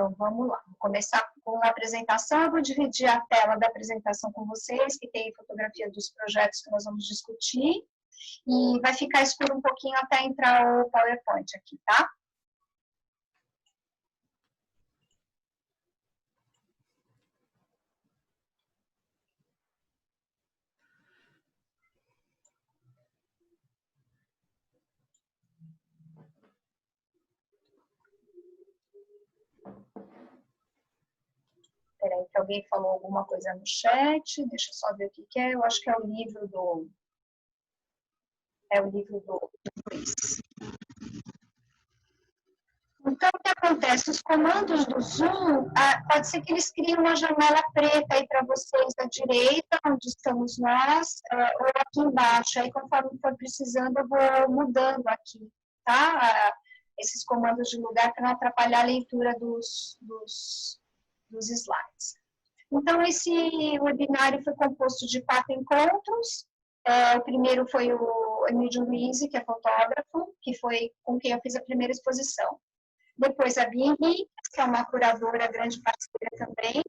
Então, vamos lá. Vou começar com a apresentação. Eu vou dividir a tela da apresentação com vocês, que tem fotografia dos projetos que nós vamos discutir. E vai ficar escuro um pouquinho até entrar o PowerPoint aqui, tá? Peraí, que alguém falou alguma coisa no chat. Deixa eu só ver o que é. Eu acho que é o livro do... Luiz. Então, o que acontece? Os comandos do Zoom, pode ser que eles criem uma janela preta aí para vocês à direita, onde estamos nós, ou aqui embaixo. Aí, conforme for precisando, eu vou mudando aqui, tá? Esses comandos de lugar para não atrapalhar a leitura dos slides. Então, esse webinário foi composto de 4 encontros. O primeiro foi o Emílio Luiz, que é fotógrafo, que foi com quem eu fiz a primeira exposição. Depois a Bia Henrique, que é uma curadora grande parceira também.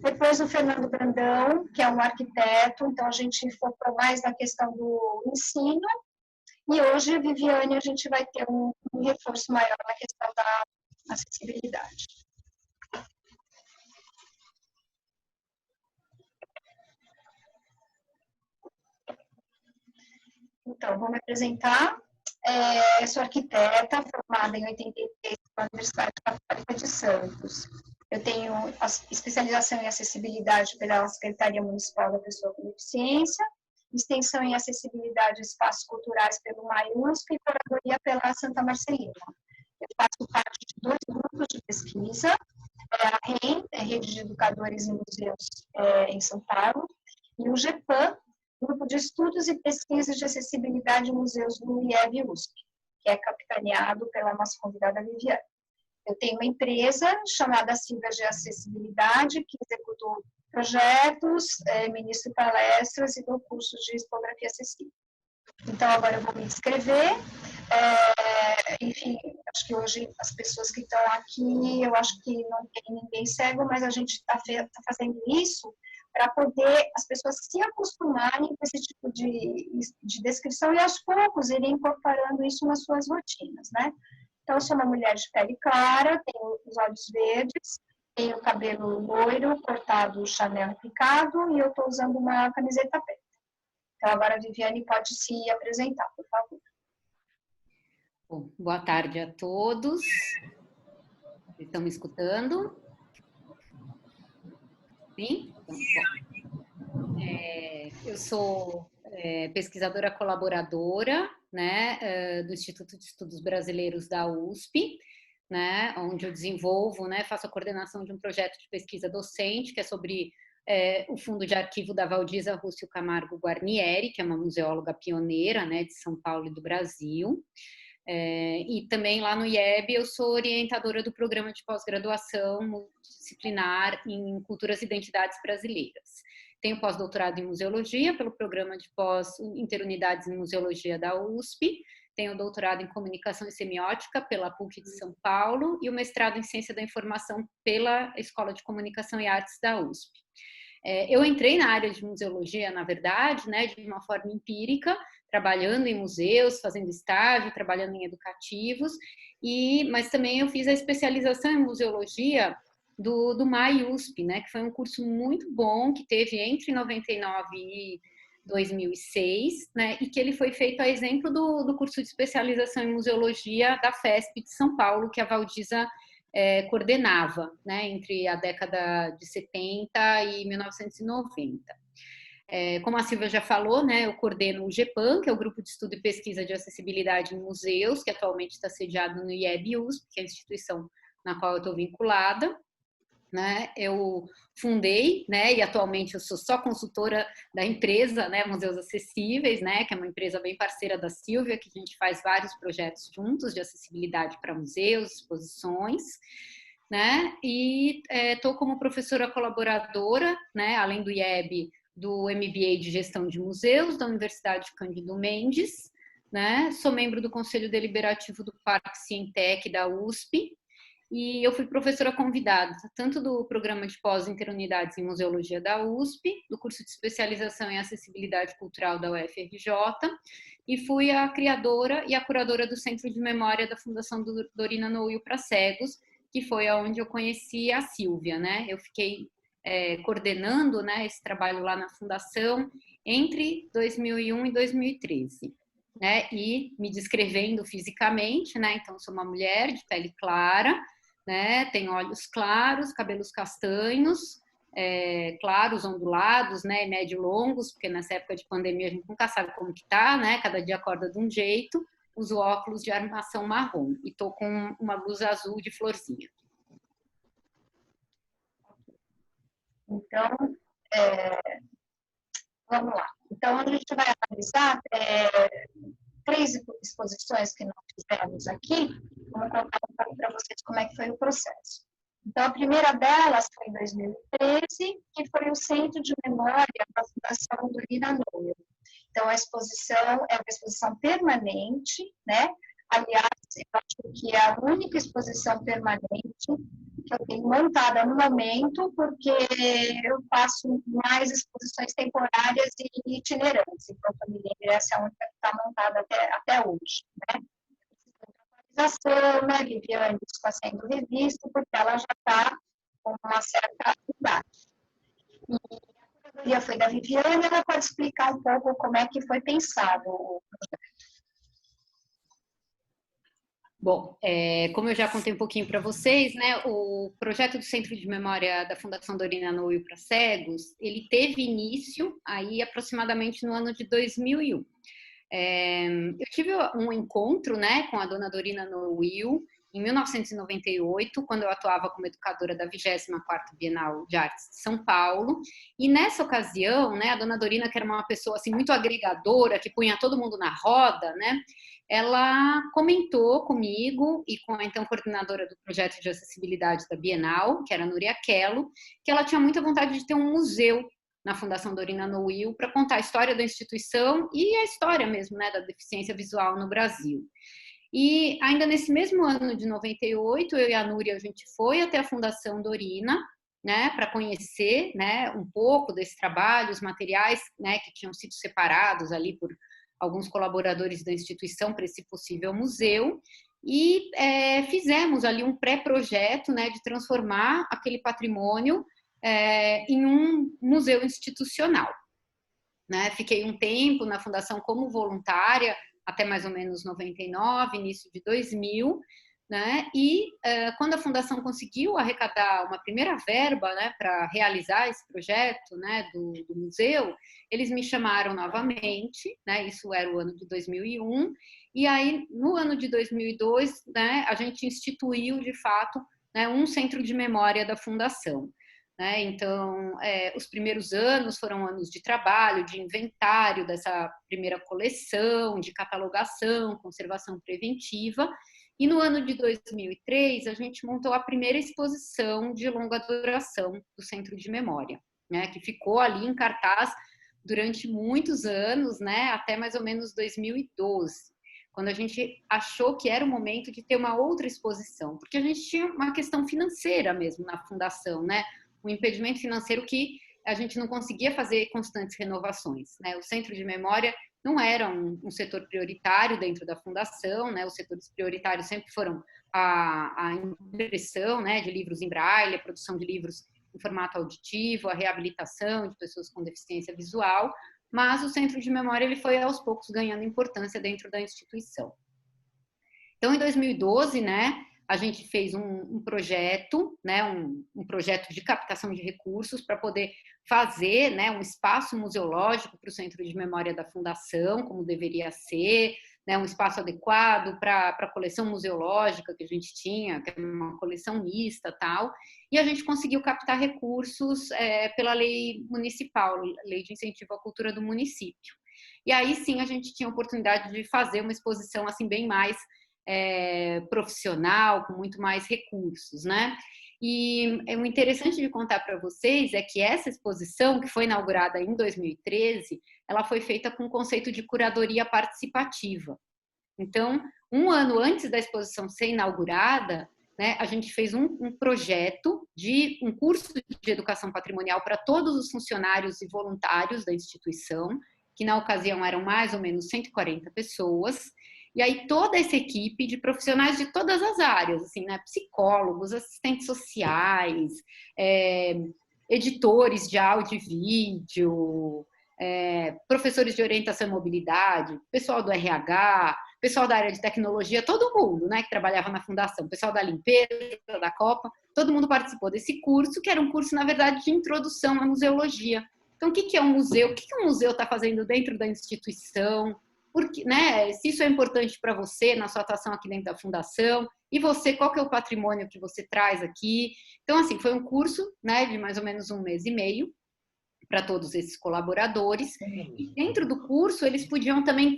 Depois o Fernando Brandão, que é um arquiteto, então a gente focou mais na questão do ensino. E hoje, Viviane, a gente vai ter um reforço maior na questão da acessibilidade. Então, vou me apresentar. Eu sou arquiteta, formada em 83 pela Universidade Católica de Santos. Eu tenho especialização em acessibilidade pela Secretaria Municipal da Pessoa com Deficiência, extensão em acessibilidade e espaços culturais pelo MAIUSP e curadoria pela Santa Marcelina. Eu faço parte de 2 grupos de pesquisa, a REM, Rede de Educadores em Museus em São Paulo, e o GEPAM, Grupo de Estudos e Pesquisas de Acessibilidade em Museus do IEB-USP, que é capitaneado pela nossa convidada Viviane. Eu tenho uma empresa chamada Silvas de Acessibilidade, que executou projetos, ministro palestras e dou cursos de expografia acessível. Então, agora eu vou me descrever. Enfim, acho que hoje as pessoas que estão aqui, eu acho que não tem ninguém cego, mas a gente está fazendo isso para poder as pessoas se acostumarem com esse tipo de descrição e, aos poucos, irem incorporando isso nas suas rotinas, né? Então, eu sou uma mulher de pele clara, tenho os olhos verdes, tenho o cabelo loiro, cortado Chanel picado, e eu estou usando uma camiseta preta. Então, agora a Viviane pode se apresentar, por favor. Bom, boa tarde a todos. Estão me escutando? Sim? Então, eu sou pesquisadora colaboradora, né, do Instituto de Estudos Brasileiros da USP, né, onde eu desenvolvo, né, faço a coordenação de um projeto de pesquisa docente, que é sobre o fundo de arquivo da Valdisa Rússio Camargo Guarnieri, que é uma museóloga pioneira, né, de São Paulo e do Brasil. E também lá no IEB eu sou orientadora do programa de pós-graduação multidisciplinar em Culturas e Identidades Brasileiras. Tenho pós-doutorado em Museologia pelo programa de pós-interunidades em Museologia da USP, tenho doutorado em Comunicação e Semiótica pela PUC de São Paulo e o mestrado em Ciência da Informação pela Escola de Comunicação e Artes da USP. Eu entrei na área de museologia, na verdade, né, de uma forma empírica, trabalhando em museus, fazendo estágio, trabalhando em educativos, mas também eu fiz a especialização em museologia do MAI-USP, né, que foi um curso muito bom, que teve entre 99 e 2006, né, e que ele foi feito a exemplo do curso de especialização em museologia da FESP de São Paulo, que a Valdisa coordenava, né, entre a década de 70 e 1990. Como a Silvia já falou, né, eu coordeno o GEPAM, que é o Grupo de Estudo e Pesquisa de Acessibilidade em Museus, que atualmente está sediado no IEB-USP, que é a instituição na qual eu estou vinculada. Né, eu fundei, né, e atualmente eu sou só consultora da empresa, né, Museus Acessíveis, né, que é uma empresa bem parceira da Silvia, que a gente faz vários projetos juntos de acessibilidade para museus, exposições, né, e estou como professora colaboradora, né, além do IEB, do MBA de Gestão de Museus da Universidade Cândido Mendes, né, sou membro do Conselho Deliberativo do Parque Cientec da USP, e eu fui professora convidada, tanto do programa de pós-interunidades em museologia da USP, do curso de especialização em acessibilidade cultural da UFRJ, e fui a criadora e a curadora do Centro de Memória da Fundação Dorina Noil para Cegos, que foi onde eu conheci a Silvia, né? Eu fiquei coordenando, né, esse trabalho lá na Fundação entre 2001 e 2013. Né, e me descrevendo fisicamente, né, então sou uma mulher de pele clara, né, tenho olhos claros, cabelos castanhos, claros, ondulados, né, médio longos, porque nessa época de pandemia a gente nunca sabe como que tá, né, cada dia acorda de um jeito, uso óculos de armação marrom e tô com uma blusa azul de florzinha. Então, vamos lá. Então, a gente vai analisar 3 exposições que nós fizemos aqui. Vou contar para vocês como é que foi o processo. Então, a primeira delas foi em 2013, que foi o Centro de Memória da Fundação Dorina Noil. Então, a exposição é uma exposição permanente, né? Aliás, eu acho que é a única exposição permanente que eu tenho montada no momento, porque eu faço mais exposições temporárias e itinerantes. Então, a família essa é a única que está montada até hoje, né? Atualização, né, Viviane, está sendo revista, porque ela já está com uma certa idade. E a curadoria foi da Viviane, ela pode explicar um pouco como é que foi pensado o projeto. Bom, como eu já contei um pouquinho para vocês, né, o projeto do Centro de Memória da Fundação Dorina Noil para Cegos, ele teve início aí aproximadamente no ano de 2001. Eu tive um encontro, né, com a dona Dorina Noil em 1998, quando eu atuava como educadora da 24ª Bienal de Artes de São Paulo, e nessa ocasião, né, a dona Dorina, que era uma pessoa assim muito agregadora, que punha todo mundo na roda, né, ela comentou comigo e com a então coordenadora do projeto de acessibilidade da Bienal, que era a Núria Quello, que ela tinha muita vontade de ter um museu na Fundação Dorina Noil para contar a história da instituição e a história mesmo, né, da deficiência visual no Brasil. E ainda nesse mesmo ano de 98, eu e a Núria, a gente foi até a Fundação Dorina, né, para conhecer, né, um pouco desse trabalho, os materiais, né, que tinham sido separados ali por alguns colaboradores da instituição para esse possível museu, e fizemos ali um pré-projeto, né, de transformar aquele patrimônio em um museu institucional. Né? Fiquei um tempo na Fundação como voluntária, até mais ou menos 99, início de 2000, né? E quando a Fundação conseguiu arrecadar uma primeira verba, né, para realizar esse projeto, né, do museu, eles me chamaram novamente, né, isso era o ano de 2001, e aí no ano de 2002, né, a gente instituiu de fato, né, um centro de memória da Fundação. Né? Então, os primeiros anos foram anos de trabalho, de inventário dessa primeira coleção, de catalogação, conservação preventiva. E no ano de 2003, a gente montou a primeira exposição de longa duração do Centro de Memória, né? Que ficou ali em cartaz durante muitos anos, né? Até mais ou menos 2012, quando a gente achou que era o momento de ter uma outra exposição, porque a gente tinha uma questão financeira mesmo na fundação, né? Um impedimento financeiro que a gente não conseguia fazer constantes renovações, né? O Centro de Memória não era um setor prioritário dentro da fundação, né? Os setores prioritários sempre foram a impressão, né, de livros em braille, a produção de livros em formato auditivo, a reabilitação de pessoas com deficiência visual, mas o Centro de Memória ele foi aos poucos ganhando importância dentro da instituição. Então, em 2012, né, a gente fez um projeto, né, um projeto de captação de recursos para poder fazer, né, um espaço museológico para o Centro de Memória da Fundação, como deveria ser, né, um espaço adequado para a coleção museológica que a gente tinha, que é uma coleção mista, tal, e a gente conseguiu captar recursos pela lei municipal, lei de incentivo à cultura do município. E aí sim a gente tinha a oportunidade de fazer uma exposição assim bem mais profissional, com muito mais recursos, né? E o interessante de contar para vocês é que essa exposição, que foi inaugurada em 2013, ela foi feita com o conceito de curadoria participativa. Então, um ano antes da exposição ser inaugurada, né, a gente fez um projeto de um curso de educação patrimonial para todos os funcionários e voluntários da instituição, que na ocasião eram mais ou menos 140 pessoas, e aí toda essa equipe de profissionais de todas as áreas, assim, né, psicólogos, assistentes sociais, editores de áudio e vídeo, professores de orientação e mobilidade, pessoal do RH, pessoal da área de tecnologia, todo mundo, né, que trabalhava na fundação, pessoal da limpeza, da Copa, todo mundo participou desse curso, que era um curso, na verdade, de introdução à museologia. Então, o que é um museu? O que um museu está fazendo dentro da instituição? Porque, né, se isso é importante para você, na sua atuação aqui dentro da fundação, e você, qual que é o patrimônio que você traz aqui? Então, assim, foi um curso, né, de mais ou menos 1 mês e meio, para todos esses colaboradores, e dentro do curso eles podiam também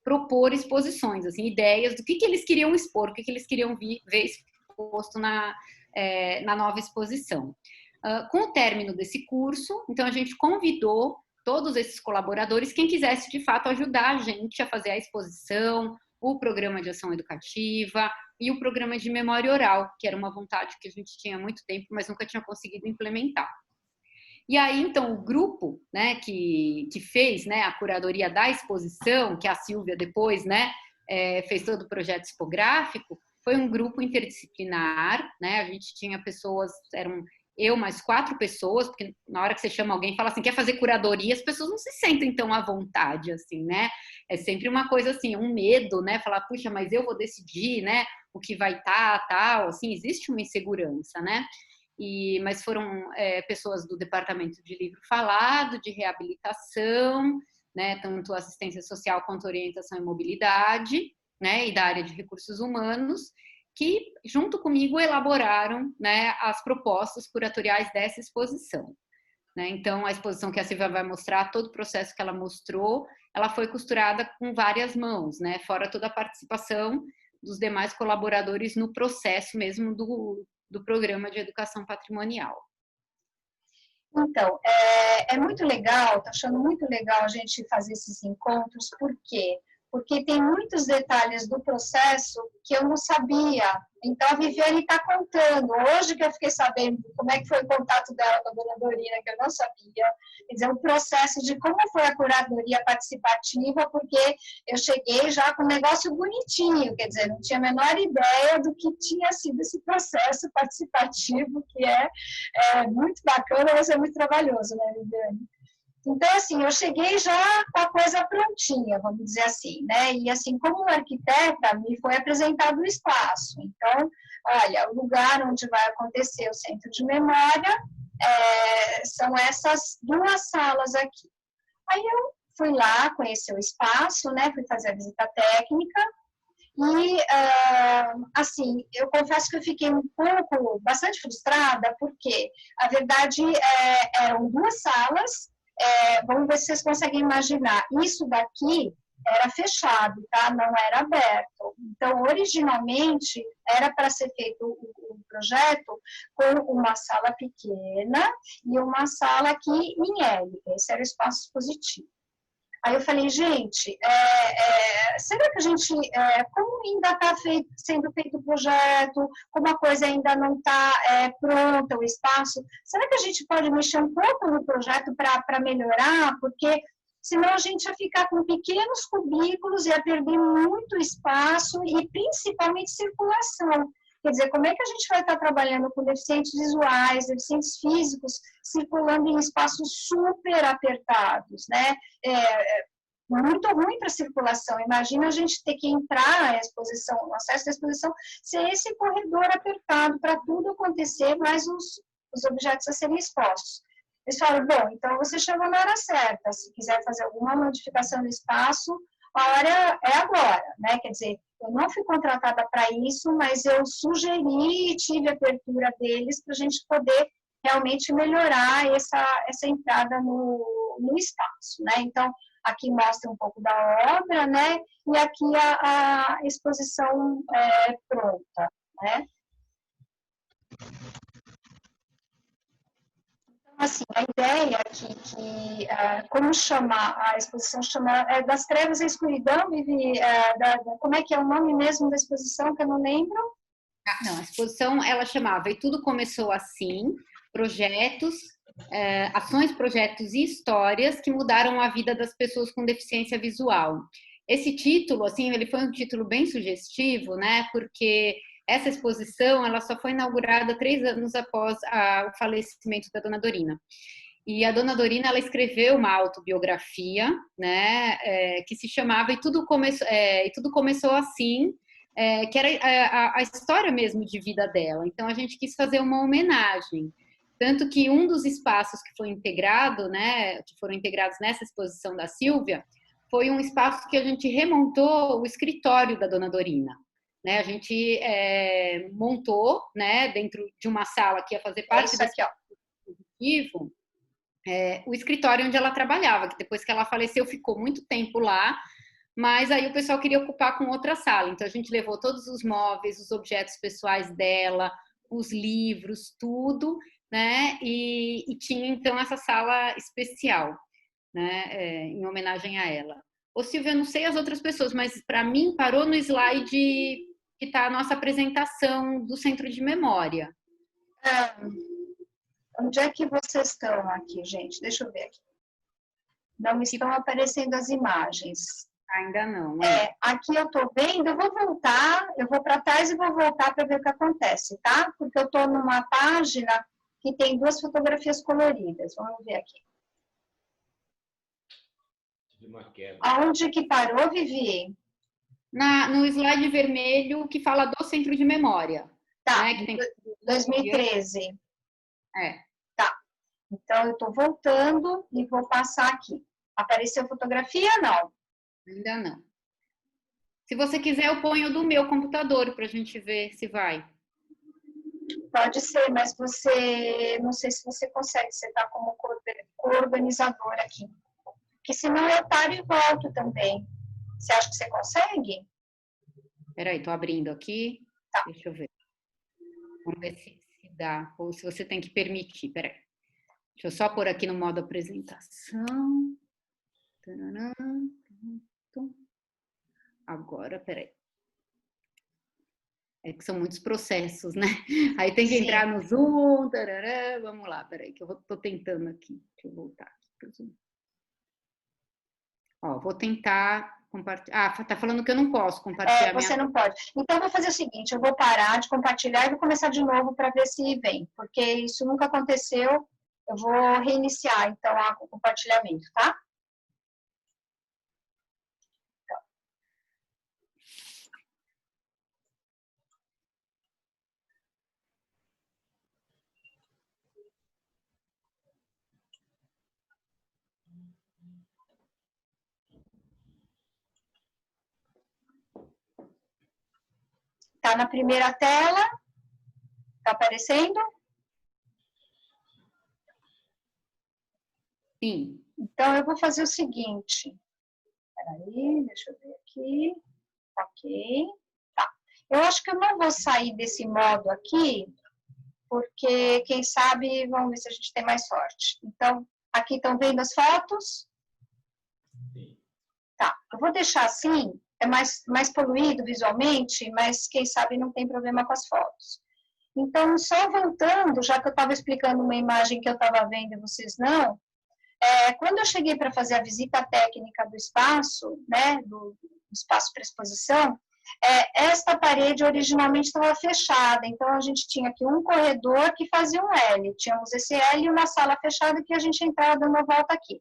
propor exposições, assim, ideias do que eles queriam expor, o que eles queriam ver exposto na nova exposição. Com o término desse curso, então a gente convidou todos esses colaboradores, quem quisesse de fato ajudar a gente a fazer a exposição, o programa de ação educativa e o programa de memória oral, que era uma vontade que a gente tinha há muito tempo, mas nunca tinha conseguido implementar. E aí, então, o grupo, né, que fez, né, a curadoria da exposição, que a Silvia depois, né, fez todo o projeto expográfico, foi um grupo interdisciplinar, né, a gente tinha pessoas, eram eu mais 4 pessoas, porque na hora que você chama alguém e fala assim, quer fazer curadoria, as pessoas não se sentem tão à vontade, assim, né, é sempre uma coisa assim, um medo, né, falar, puxa, mas eu vou decidir, né, o que vai estar, tal, assim, existe uma insegurança, né, mas foram pessoas do Departamento de Livro Falado, de reabilitação, né, tanto assistência social quanto orientação e mobilidade, né, e da área de recursos humanos, que, junto comigo, elaboraram, né, as propostas curatoriais dessa exposição. Né? Então, a exposição que a Silvia vai mostrar, todo o processo que ela mostrou, ela foi costurada com várias mãos, né, fora toda a participação dos demais colaboradores no processo mesmo do programa de educação patrimonial. Então, é muito legal, estou achando muito legal a gente fazer esses encontros, por quê? Porque tem muitos detalhes do processo que eu não sabia. Então, a Viviane está contando. Hoje que eu fiquei sabendo como é que foi o contato dela com a dona Dorina, que eu não sabia. Quer dizer, o processo de como foi a curadoria participativa, porque eu cheguei já com um negócio bonitinho, quer dizer, não tinha a menor ideia do que tinha sido esse processo participativo, que é muito bacana, mas é muito trabalhoso, né, Viviane? Então, assim, eu cheguei já com a coisa prontinha, vamos dizer assim, né? E, assim, como arquiteta, me foi apresentado o espaço. Então, olha, o lugar onde vai acontecer o centro de memória são essas 2 salas aqui. Aí eu fui lá conhecer o espaço, né? Fui fazer a visita técnica. E, assim, eu confesso que eu fiquei bastante frustrada, porque, a verdade, eram 2 salas. Vamos ver se vocês conseguem imaginar. Isso daqui era fechado, tá? Não era aberto. Então, originalmente, era para ser feito o projeto com uma sala pequena e uma sala aqui em L. Esse era o espaço expositivo. Aí eu falei, gente, será que a gente, como ainda está sendo feito o projeto, como a coisa ainda não está pronta, o espaço, será que a gente pode mexer um pouco no projeto para melhorar? Porque senão a gente ia ficar com pequenos cubículos, ia perder muito espaço e principalmente circulação. Quer dizer, como é que a gente vai estar trabalhando com deficientes visuais, deficientes físicos, circulando em espaços super apertados, né? Muito ruim para a circulação. Imagina a gente ter que entrar à exposição, o acesso à exposição, ser esse corredor apertado para tudo acontecer, mais os objetos a serem expostos. Eles falaram, bom, então você chegou na hora certa, se quiser fazer alguma modificação no espaço, a hora é agora, né? Quer dizer, eu não fui contratada para isso, mas eu sugeri e tive abertura deles para a gente poder realmente melhorar essa entrada no espaço, né? Então, aqui mostra um pouco da obra, né? E aqui a exposição pronta, né? Assim, a ideia como chama, a exposição chama Das Trevas à Escuridão, Vivi, como é que é o nome mesmo da exposição, que eu não lembro? Não, a exposição, ela chamava E Tudo Começou Assim, projetos, ações, projetos e histórias que mudaram a vida das pessoas com deficiência visual. Esse título, assim, ele foi um título bem sugestivo, né, porque essa exposição, ela só foi inaugurada 3 anos após o falecimento da Dona Dorina. E a Dona Dorina, ela escreveu uma autobiografia, né, que se chamava E Tudo Começou Assim, que era a história mesmo de vida dela. Então, a gente quis fazer uma homenagem. Tanto que um dos espaços que foi integrado, né, que foram integrados nessa exposição da Sílvia, foi um espaço que a gente remontou o escritório da Dona Dorina. Né, a gente montou, né, dentro de uma sala que ia fazer parte desse dispositivo, o escritório onde ela trabalhava, que depois que ela faleceu ficou muito tempo lá, mas aí o pessoal queria ocupar com outra sala. Então a gente levou todos os móveis, os objetos pessoais dela, os livros, tudo, né? E tinha então essa sala especial, né? Em homenagem a ela. Ô Silvia, não sei as outras pessoas, mas para mim parou no slide que está a nossa apresentação do Centro de Memória. Onde é que vocês estão aqui, gente? Deixa eu ver aqui. Não estão aparecendo as imagens. Ainda não. Aqui eu estou vendo, eu vou voltar, eu vou para trás e vou voltar para ver o que acontece, tá? Porque eu estou numa página que tem 2 fotografias coloridas. Vamos ver aqui. Aonde que parou, Vivi? No slide vermelho que fala do Centro de Memória. Tá, né? Que tem 2013. Tá, então eu estou voltando e vou passar aqui. Apareceu fotografia? Não. Ainda não. Se você quiser, eu ponho do meu computador para a gente ver se vai. Pode ser, mas você, não sei se você consegue, você está como co-organizador aqui. Porque senão eu paro e volto também. Você acha que você consegue? Peraí, estou abrindo aqui. Tá. Deixa eu ver. Vamos ver se dá, ou se você tem que permitir. Peraí. Deixa eu só pôr aqui no modo apresentação. Agora, peraí. É que são muitos processos, né? Aí tem que entrar no Zoom. Tarará. Vamos lá, peraí, que eu tô tentando aqui. Deixa eu voltar aqui pro Zoom. Ó, vou tentar compartilhar. Ah, tá falando que eu não posso compartilhar. Você não pode. Então, eu vou fazer o seguinte, eu vou parar de compartilhar e vou começar de novo para ver se vem, porque isso nunca aconteceu. Eu vou reiniciar, então, o compartilhamento, tá? Tá na primeira tela? Tá aparecendo? Sim. Então, eu vou fazer o seguinte. Peraí, deixa eu ver aqui. Ok. Tá. Eu acho que eu não vou sair desse modo aqui, porque, quem sabe, vamos ver se a gente tem mais sorte. Então, aqui estão vendo as fotos? Sim. Tá. Eu vou deixar assim, é mais poluído visualmente, mas, quem sabe, não tem problema com as fotos. Então, só voltando, já que eu estava explicando uma imagem que eu estava vendo e vocês não, quando eu cheguei para fazer a visita técnica do espaço, né, do espaço para exposição, esta parede originalmente estava fechada, então a gente tinha aqui um corredor que fazia um L, tínhamos esse L e uma sala fechada que a gente entrava dando uma volta aqui.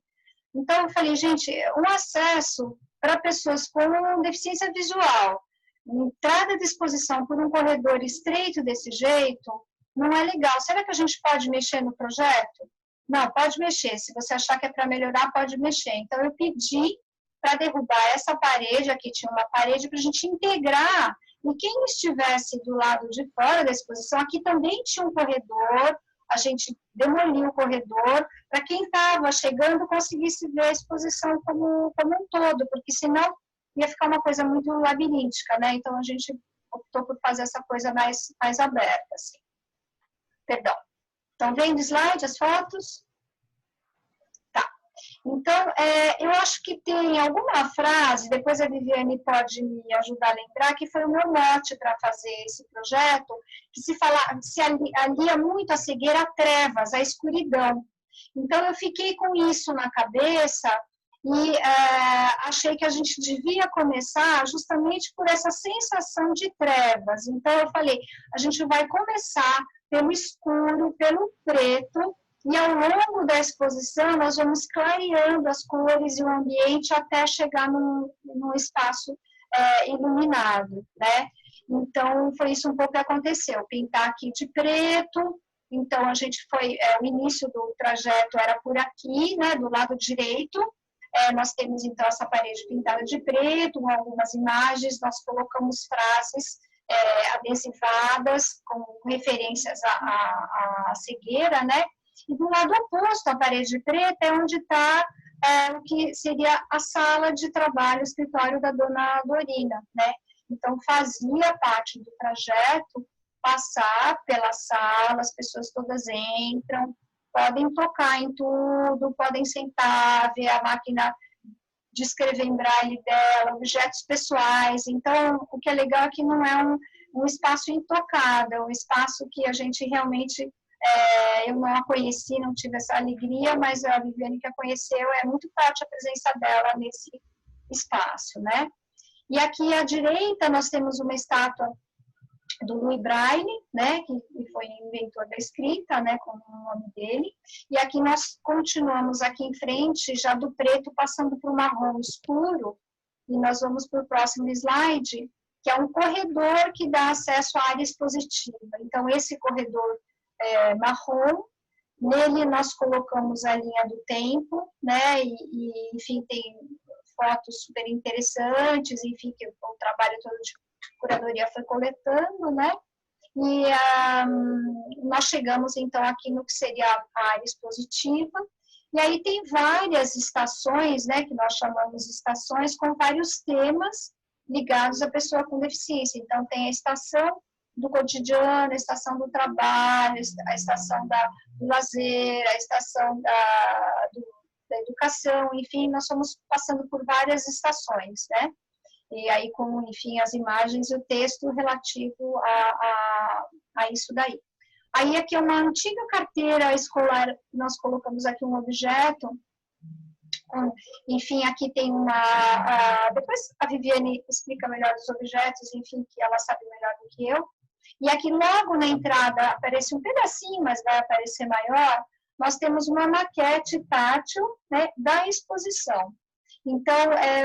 Então eu falei, gente, um acesso para pessoas com deficiência visual, entrada de exposição por um corredor estreito desse jeito, não é legal. Será que a gente pode mexer no projeto? Não, pode mexer. Se você achar que é para melhorar, pode mexer. Então, eu pedi para derrubar essa parede, aqui tinha uma parede, para a gente integrar. E quem estivesse do lado de fora da exposição, aqui também tinha um corredor, a gente demoliu o corredor, para quem estava chegando conseguisse ver a exposição como um todo, porque senão ia ficar uma coisa muito labiríntica, né? Então, a gente optou por fazer essa coisa mais aberta, assim. Perdão. Estão vendo o slide, as fotos? Tá. Então, eu acho que tem alguma frase, depois a Viviane pode me ajudar a lembrar, que foi o meu mote para fazer esse projeto, que se alia muito a cegueira a trevas, a escuridão. Então, eu fiquei com isso na cabeça e achei que a gente devia começar justamente por essa sensação de trevas. Então, eu falei, a gente vai começar pelo escuro, pelo preto, e ao longo da exposição nós vamos clareando as cores e o ambiente até chegar num espaço iluminado, né? Então, foi isso um pouco que aconteceu, pintar aqui de preto. Então, a gente foi, o início do trajeto era por aqui, né, do lado direito. Nós temos, então, essa parede pintada de preto, com algumas imagens, nós colocamos frases adesivadas com referências à cegueira, né? E do lado oposto à parede preta é onde está o que seria a sala de trabalho, o escritório da dona Dorina, né? Então, fazia parte do trajeto passar pela sala, as pessoas todas entram, podem tocar em tudo, podem sentar, ver a máquina de escrever em braille dela, objetos pessoais. Então, o que é legal é que não é um espaço intocado, é um espaço que a gente realmente, eu não a conheci, não tive essa alegria, mas a Viviane que a conheceu, é muito forte a presença dela nesse espaço, né? E aqui à direita nós temos uma estátua do Louis Braille, né, que foi inventor da escrita, né, com o nome dele, e aqui nós continuamos aqui em frente, já do preto, passando para o marrom escuro, e nós vamos para o próximo slide, que é um corredor que dá acesso à área expositiva. Então, esse corredor marrom, nele nós colocamos a linha do tempo, né, e enfim, tem fotos super interessantes, enfim, que o trabalho todo de curadoria foi coletando, né? E nós chegamos, então, aqui no que seria a área expositiva, e aí tem várias estações, né, que nós chamamos de estações, com vários temas ligados à pessoa com deficiência. Então, tem a estação do cotidiano, a estação do trabalho, a estação do lazer, a estação da educação, enfim, nós fomos passando por várias estações, né? E aí com, enfim, as imagens e o texto relativo a isso daí. Aí aqui é uma antiga carteira escolar, nós colocamos aqui um objeto, enfim, aqui tem depois a Viviane explica melhor os objetos, enfim, que ela sabe melhor do que eu. E aqui logo na entrada aparece um pedacinho, mas vai aparecer maior, nós temos uma maquete tátil, né, da exposição. Então,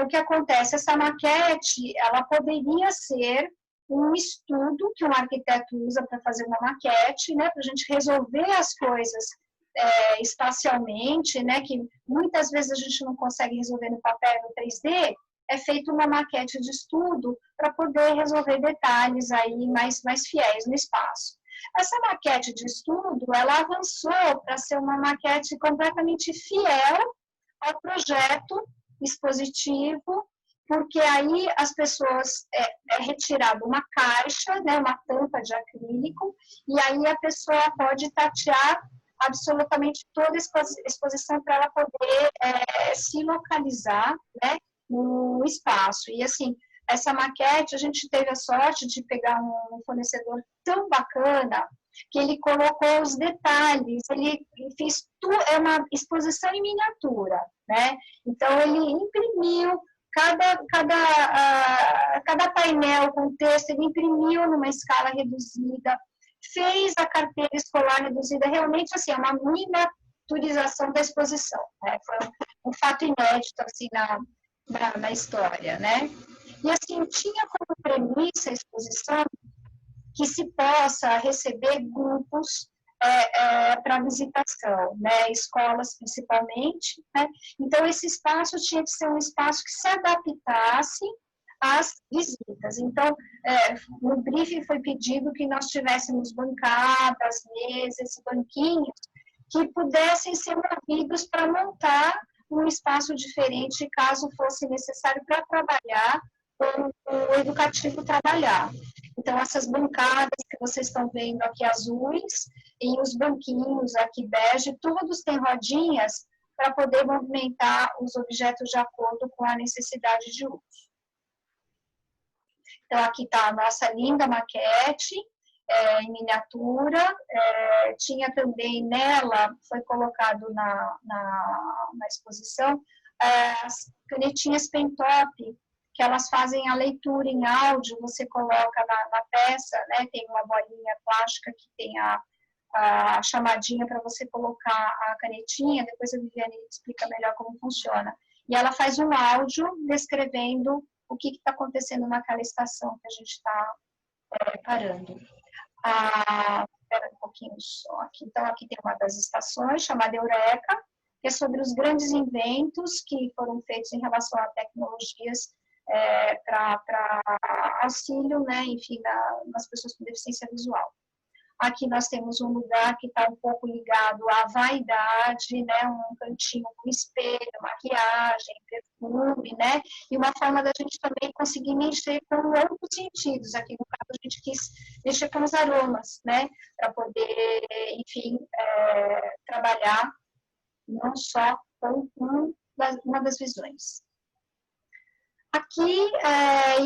o que acontece? Essa maquete, ela poderia ser um estudo que um arquiteto usa para fazer uma maquete, né, para a gente resolver as coisas espacialmente, né, que muitas vezes a gente não consegue resolver no papel, no 3D, é feita uma maquete de estudo para poder resolver detalhes aí mais fiéis no espaço. Essa maquete de estudo, ela avançou para ser uma maquete completamente fiel ao projeto expositivo, porque aí as pessoas, é retirada uma caixa, né, uma tampa de acrílico, e aí a pessoa pode tatear absolutamente toda a exposição para ela poder se localizar, né, no espaço. E assim, essa maquete, a gente teve a sorte de pegar um fornecedor tão bacana que ele colocou os detalhes, ele fez uma exposição em miniatura, né? Então, ele imprimiu cada painel com texto, ele imprimiu numa escala reduzida, fez a carteira escolar reduzida, realmente, assim, é uma miniaturização da exposição, né? Foi um fato inédito, assim, na história, né? E, assim, tinha como premissa a exposição que se possa receber grupos para visitação, né, escolas principalmente, né? Então, esse espaço tinha que ser um espaço que se adaptasse às visitas. Então, no briefing foi pedido que nós tivéssemos bancadas, mesas, banquinhos, que pudessem ser movidos para montar um espaço diferente, caso fosse necessário para trabalhar, o educativo trabalhar. Então, essas bancadas que vocês estão vendo aqui azuis, e os banquinhos aqui bege, todos têm rodinhas para poder movimentar os objetos de acordo com a necessidade de uso. Então, aqui está a nossa linda maquete, em miniatura. Tinha também nela, foi colocado na exposição, as canetinhas Pentop, que elas fazem a leitura em áudio, você coloca na peça, né, tem uma bolinha plástica que tem a chamadinha para você colocar a canetinha, depois a Viviane explica melhor como funciona. E ela faz um áudio descrevendo o que está acontecendo naquela estação que a gente está preparando. Espera um pouquinho só aqui. Então, aqui tem uma das estações, chamada Eureka, que é sobre os grandes inventos que foram feitos em relação a tecnologias para auxílio, né, enfim, nas pessoas com deficiência visual. Aqui nós temos um lugar que está um pouco ligado à vaidade, né? Um cantinho com espelho, maquiagem, perfume, né? E uma forma da gente também conseguir mexer com outros sentidos. Aqui no caso a gente quis mexer com os aromas, né? Para poder, enfim, trabalhar não só com uma das visões. Aqui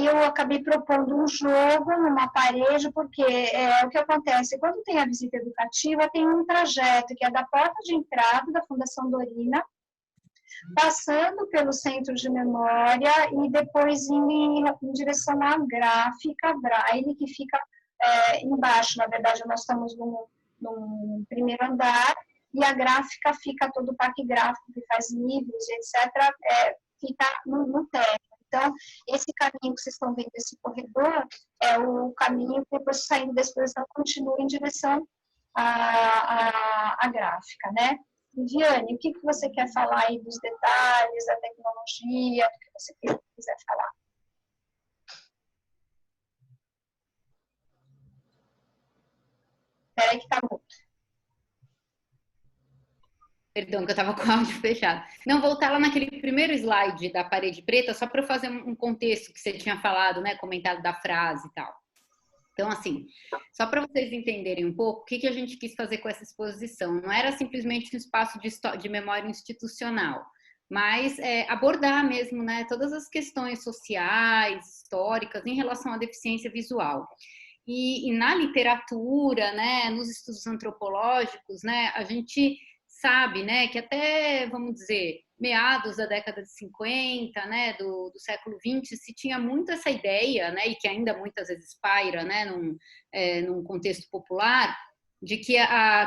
eu acabei propondo um jogo numa parede, porque o que acontece, quando tem a visita educativa, tem um trajeto que é da porta de entrada da Fundação Dorina, passando pelo centro de memória e depois indo em direção à gráfica Braille, que fica embaixo. Na verdade, nós estamos num primeiro andar, e a gráfica fica, todo o parque gráfico que faz livros, etc., fica no térreo. Então, esse caminho que vocês estão vendo, esse corredor, é o caminho que depois, saindo da exposição, continua em direção à gráfica, né? Viviane, o que você quer falar aí dos detalhes, da tecnologia, do que você quiser falar? Espera aí que está mudo. Perdão, que eu estava com o áudio fechado. Não, voltar lá naquele primeiro slide da parede preta, só para eu fazer um contexto que você tinha falado, né, comentado da frase e tal. Então, assim, só para vocês entenderem um pouco, o que a gente quis fazer com essa exposição? Não era simplesmente um espaço de memória institucional, mas abordar mesmo, né, todas as questões sociais, históricas, em relação à deficiência visual. E na literatura, né, nos estudos antropológicos, né, a gente sabe, né, que até, vamos dizer, meados da década de 50, né, do século 20, se tinha muito essa ideia, né, e que ainda muitas vezes paira, né, num contexto popular, de que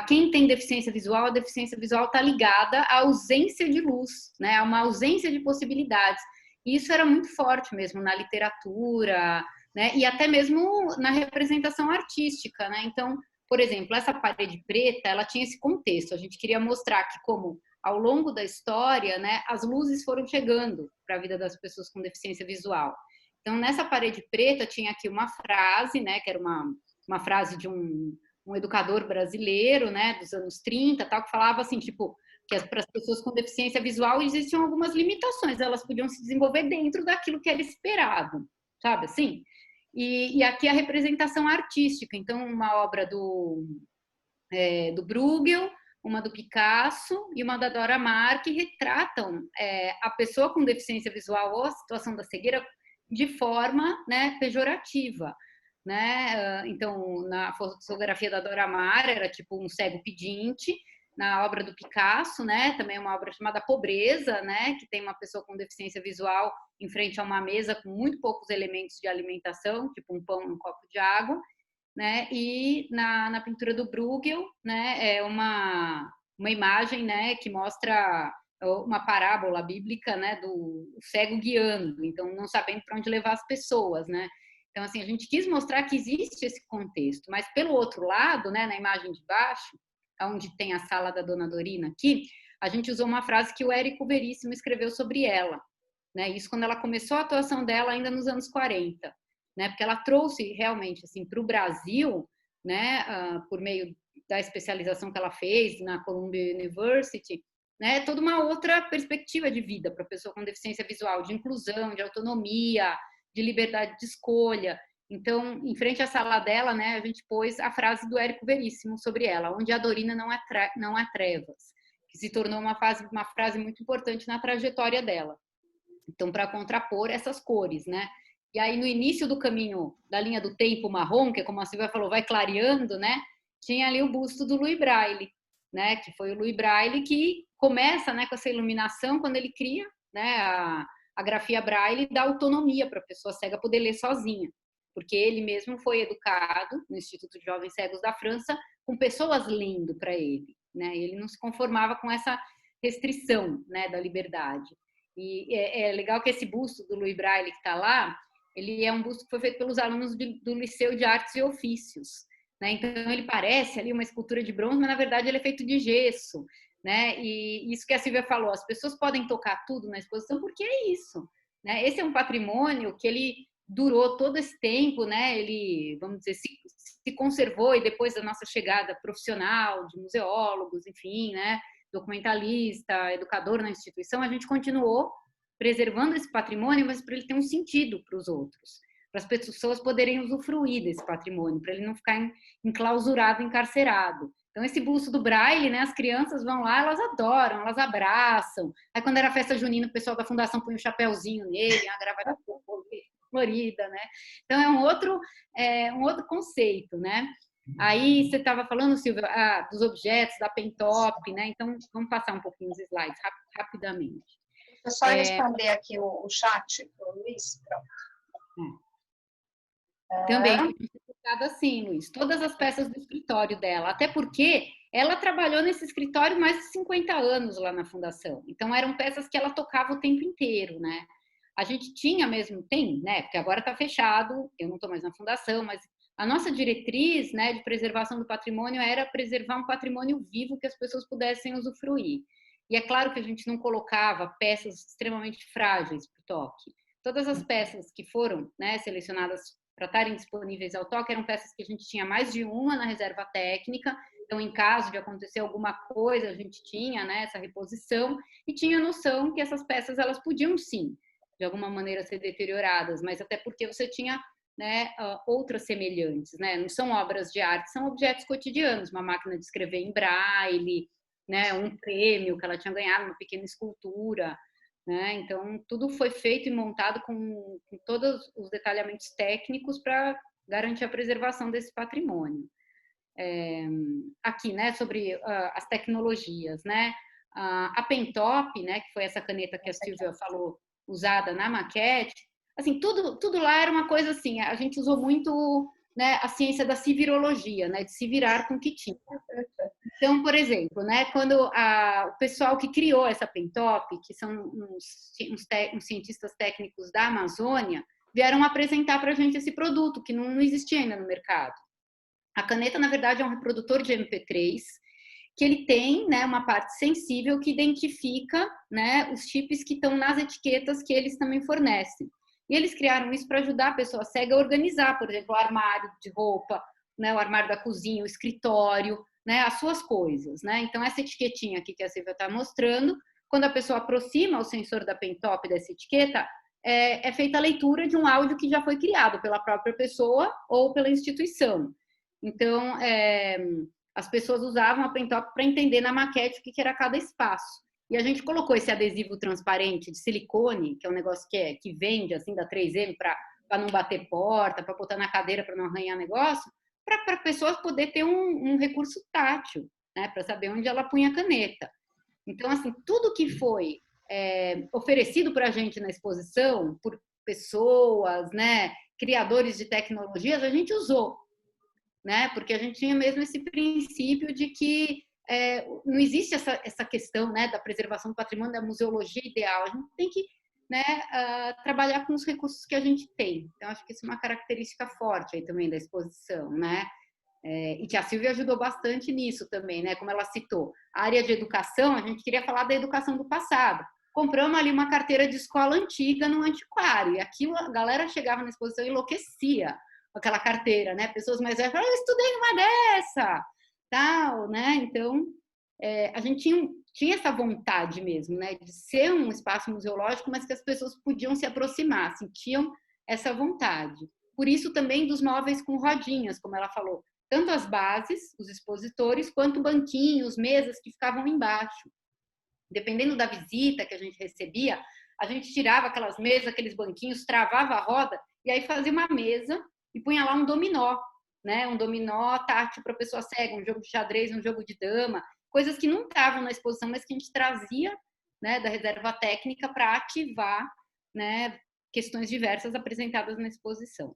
quem tem deficiência visual, a deficiência visual está ligada à ausência de luz, né, a uma ausência de possibilidades. E isso era muito forte mesmo na literatura, né, e até mesmo na representação artística, né. Então, por exemplo, essa parede preta, ela tinha esse contexto. A gente queria mostrar que, como ao longo da história, né, as luzes foram chegando para a vida das pessoas com deficiência visual. Então, nessa parede preta, tinha aqui uma frase, né, que era uma frase de um educador brasileiro, né, dos anos 30, tal, que falava assim, tipo, que para as pessoas com deficiência visual existiam algumas limitações, elas podiam se desenvolver dentro daquilo que era esperado, sabe assim? E aqui a representação artística, então uma obra do Bruegel, uma do Picasso e uma da Dora Maar, que retratam a pessoa com deficiência visual ou a situação da cegueira de forma, né, pejorativa. Né? Então, na fotografia da Dora Maar era tipo um cego pedinte, na obra do Picasso, né, também uma obra chamada Pobreza, né, que tem uma pessoa com deficiência visual em frente a uma mesa com muito poucos elementos de alimentação, tipo um pão e um copo de água, né, e na pintura do Bruegel, né, é uma imagem, né, que mostra uma parábola bíblica, né, do cego guiando, então não sabendo para onde levar as pessoas, né. Então, assim, a gente quis mostrar que existe esse contexto, mas pelo outro lado, né, na imagem de baixo, onde tem a sala da Dona Dorina aqui, a gente usou uma frase que o Érico Veríssimo escreveu sobre ela, né? Isso quando ela começou a atuação dela ainda nos anos 40, né? Porque ela trouxe realmente assim para o Brasil, né? Por meio da especialização que ela fez na Columbia University, né? Toda uma outra perspectiva de vida para a pessoa com deficiência visual, de inclusão, de autonomia, de liberdade de escolha. Então, em frente à sala dela, né, a gente pôs a frase do Érico Veríssimo sobre ela, onde a Dorina não há trevas, que que se tornou uma frase muito importante na trajetória dela. Então, para contrapor essas cores, né? E aí, no início do caminho da linha do tempo marrom, que é como a Silvia falou, vai clareando, né? Tinha ali o busto do Louis Braille, né? Que foi o Louis Braille que começa, né, com essa iluminação quando ele cria, né, a grafia Braille, dá autonomia para a pessoa cega poder ler sozinha, porque ele mesmo foi educado no Instituto de Jovens Cegos da França com pessoas lendo para ele, né? E ele não se conformava com essa restrição, né, da liberdade. E é legal que esse busto do Louis Braille que está lá, ele é um busto que foi feito pelos alunos do Liceu de Artes e Ofícios, né? Então ele parece ali uma escultura de bronze, mas na verdade ele é feito de gesso, né? E isso que a Silvia falou, as pessoas podem tocar tudo na exposição porque é isso, né? Esse é um patrimônio que ele durou todo esse tempo, né? Ele, vamos dizer, se conservou, e depois da nossa chegada profissional, de museólogos, enfim, né? Documentalista, educador na instituição, a gente continuou preservando esse patrimônio, mas para ele ter um sentido para os outros, para as pessoas poderem usufruir desse patrimônio, para ele não ficar enclausurado, encarcerado. Então, esse busto do Braille, né, as crianças vão lá, elas adoram, elas abraçam. Aí, quando era festa junina, o pessoal da fundação põe um chapéuzinho nele, uma gravata florida, né? Então, é um outro conceito, né? Aí, você estava falando, Silvia, dos objetos, da Pentop, né? Então, vamos passar um pouquinho os slides, rapidamente. Deixa eu só responder aqui o chat para o Luiz. Pronto. Também foi explicado assim, Luiz, todas as peças do escritório dela, até porque ela trabalhou nesse escritório mais de 50 anos lá na fundação, então eram peças que ela tocava o tempo inteiro, né? A gente tinha mesmo, tem, né? Porque agora está fechado, eu não estou mais na fundação, mas a nossa diretriz, né, de preservação do patrimônio era preservar um patrimônio vivo que as pessoas pudessem usufruir. E é claro que a gente não colocava peças extremamente frágeis para o toque. Todas as peças que foram, né, selecionadas para estarem disponíveis ao toque eram peças que a gente tinha mais de uma na reserva técnica, então em caso de acontecer alguma coisa a gente tinha, né, essa reposição e tinha noção que essas peças elas podiam sim de alguma maneira ser deterioradas, mas até porque você tinha, né, outras semelhantes, né, não são obras de arte, são objetos cotidianos, uma máquina de escrever em braille, né, um prêmio que ela tinha ganhado, uma pequena escultura, né? Então, tudo foi feito e montado com todos os detalhamentos técnicos para garantir a preservação desse patrimônio. Aqui, né, sobre as tecnologias, né? A Pentop, né, que foi essa caneta que a Silvia falou, usada na maquete, assim, tudo lá era uma coisa assim, a gente usou muito, né, a ciência da civirologia, né, de se virar com o que tinha. Então, por exemplo, né, quando o pessoal que criou essa Pentop, que são uns cientistas técnicos da Amazônia, vieram apresentar para a gente esse produto, que não existia ainda no mercado. A caneta, na verdade, é um reprodutor de MP3, que ele tem, né, uma parte sensível que identifica, né, os chips que estão nas etiquetas que eles também fornecem. E eles criaram isso para ajudar a pessoa cega a organizar, por exemplo, o armário de roupa, né, o armário da cozinha, o escritório, né, as suas coisas, né? Então, essa etiquetinha aqui que a Silvia está mostrando, quando a pessoa aproxima o sensor da Pentop dessa etiqueta, é feita a leitura de um áudio que já foi criado pela própria pessoa ou pela instituição. Então, as pessoas usavam a Pentop para entender na maquete o que era cada espaço. E a gente colocou esse adesivo transparente de silicone, que é um negócio que vende, assim, da 3M, para não bater porta, para botar na cadeira para não arranhar negócio, para a pessoa poder ter um recurso tátil, né, para saber onde ela punha a caneta. Então, assim, tudo que foi oferecido para a gente na exposição, por pessoas, né, criadores de tecnologias, a gente usou, né, porque a gente tinha mesmo esse princípio de que não existe essa questão, né, da preservação do patrimônio, da museologia ideal, a gente tem que, né, trabalhar com os recursos que a gente tem. Então, acho que isso é uma característica forte aí também da exposição, né? E que a Silvia ajudou bastante nisso também, né? Como ela citou, a área de educação, a gente queria falar da educação do passado. Compramos ali uma carteira de escola antiga no antiquário, e aquilo a galera chegava na exposição e enlouquecia com aquela carteira, né? Pessoas mais velhas falavam, eu estudei numa dessa, tal, né? Então, a gente tinha essa vontade mesmo, né, de ser um espaço museológico, mas que as pessoas podiam se aproximar, sentiam essa vontade. Por isso também dos móveis com rodinhas, como ela falou, tanto as bases, os expositores, quanto banquinhos, mesas que ficavam embaixo, dependendo da visita que a gente recebia, a gente tirava aquelas mesas, aqueles banquinhos, travava a roda e aí fazia uma mesa e punha lá um dominó, né? Um dominó tátil para a pessoa cega, um jogo de xadrez, um jogo de dama, coisas que não estavam na exposição, mas que a gente trazia, né, da reserva técnica para ativar, né, questões diversas apresentadas na exposição.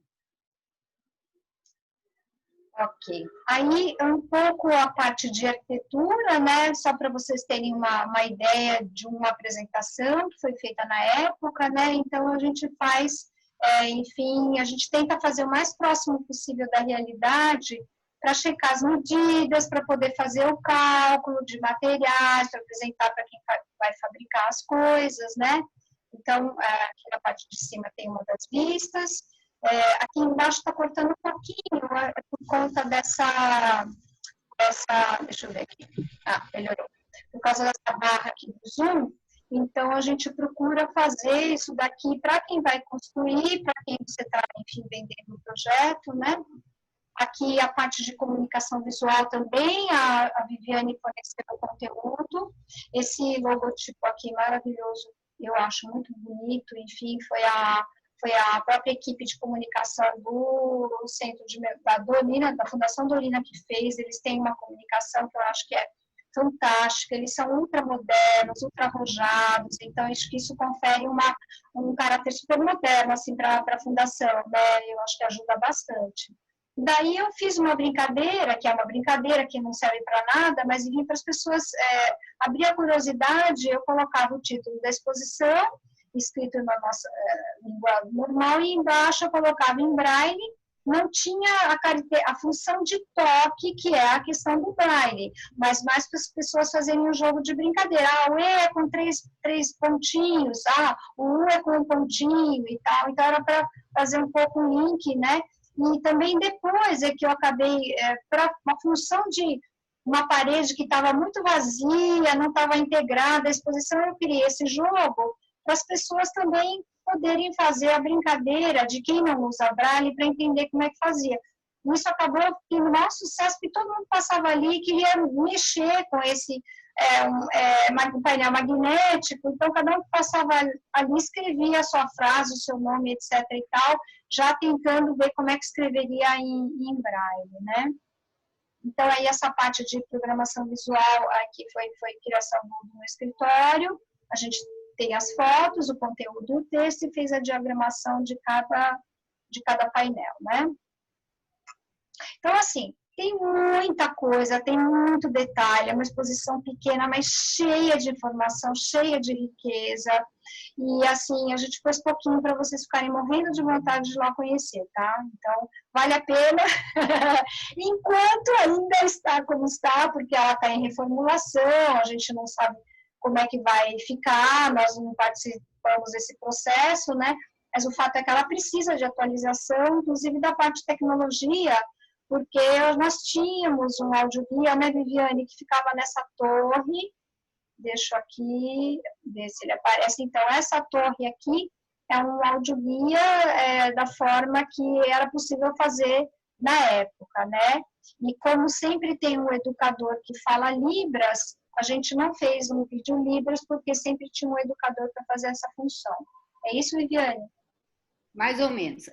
Ok. Aí, um pouco a parte de arquitetura, né? Só para vocês terem uma ideia de uma apresentação que foi feita na época, né? Então, a gente faz, enfim, a gente tenta fazer o mais próximo possível da realidade para checar as medidas, para poder fazer o cálculo de materiais, para apresentar para quem vai fabricar as coisas, né? Então, aqui na parte de cima tem uma das vistas. Aqui embaixo está cortando um pouquinho, por conta dessa, deixa eu ver aqui, melhorou, por causa dessa barra aqui do Zoom. Então, a gente procura fazer isso daqui para quem vai construir, para quem você está, enfim, vendendo o projeto, né? Aqui a parte de comunicação visual também, a Viviane forneceu o conteúdo. Esse logotipo aqui maravilhoso, eu acho muito bonito, enfim, foi a própria equipe de comunicação do Centro da Dolina, da Fundação Dolina que fez. Eles têm uma comunicação que eu acho que é fantástica, eles são ultramodernos, ultra-arrojados, então acho que isso confere um caráter super moderno assim, para a fundação, né? Eu acho que ajuda bastante. Daí eu fiz uma brincadeira, que não serve para nada, mas enfim, para as pessoas abrir a curiosidade, eu colocava o título da exposição, escrito na nossa língua normal, e embaixo eu colocava em braille, não tinha a função de toque, que é a questão do braille, mas mais para as pessoas fazerem um jogo de brincadeira. O E é com três pontinhos, o U é com um pontinho e tal. Então, era para fazer um pouco um link, né? E também depois é que eu acabei, para uma função de uma parede que estava muito vazia, não estava integrada à exposição, eu criei esse jogo para as pessoas também poderem fazer a brincadeira de quem não usa braille para entender como é que fazia. Isso acabou tendo um maior sucesso, porque todo mundo passava ali e queria mexer com esse painel magnético, então cada um que passava ali escrevia a sua frase, o seu nome, etc. e tal, já tentando ver como é que escreveria em braille, né? Então, aí essa parte de programação visual aqui foi criação no escritório, a gente tem as fotos, o conteúdo, o texto e fez a diagramação de cada painel, né? Então, assim, tem muita coisa, tem muito detalhe, é uma exposição pequena, mas cheia de informação, cheia de riqueza, e assim, a gente pôs pouquinho para vocês ficarem morrendo de vontade de ir lá conhecer, tá? Então, vale a pena, enquanto ainda está como está, porque ela está em reformulação, a gente não sabe como é que vai ficar, nós não participamos desse processo, né? Mas o fato é que ela precisa de atualização, inclusive da parte de tecnologia, porque nós tínhamos um audioguia, né, Viviane, que ficava nessa torre, deixa eu aqui, ver se ele aparece. Então, essa torre aqui é um audioguia da forma que era possível fazer na época, né? E como sempre tem um educador que fala Libras, a gente não fez um vídeo Libras, porque sempre tinha um educador para fazer essa função. É isso, Viviane? Mais ou menos.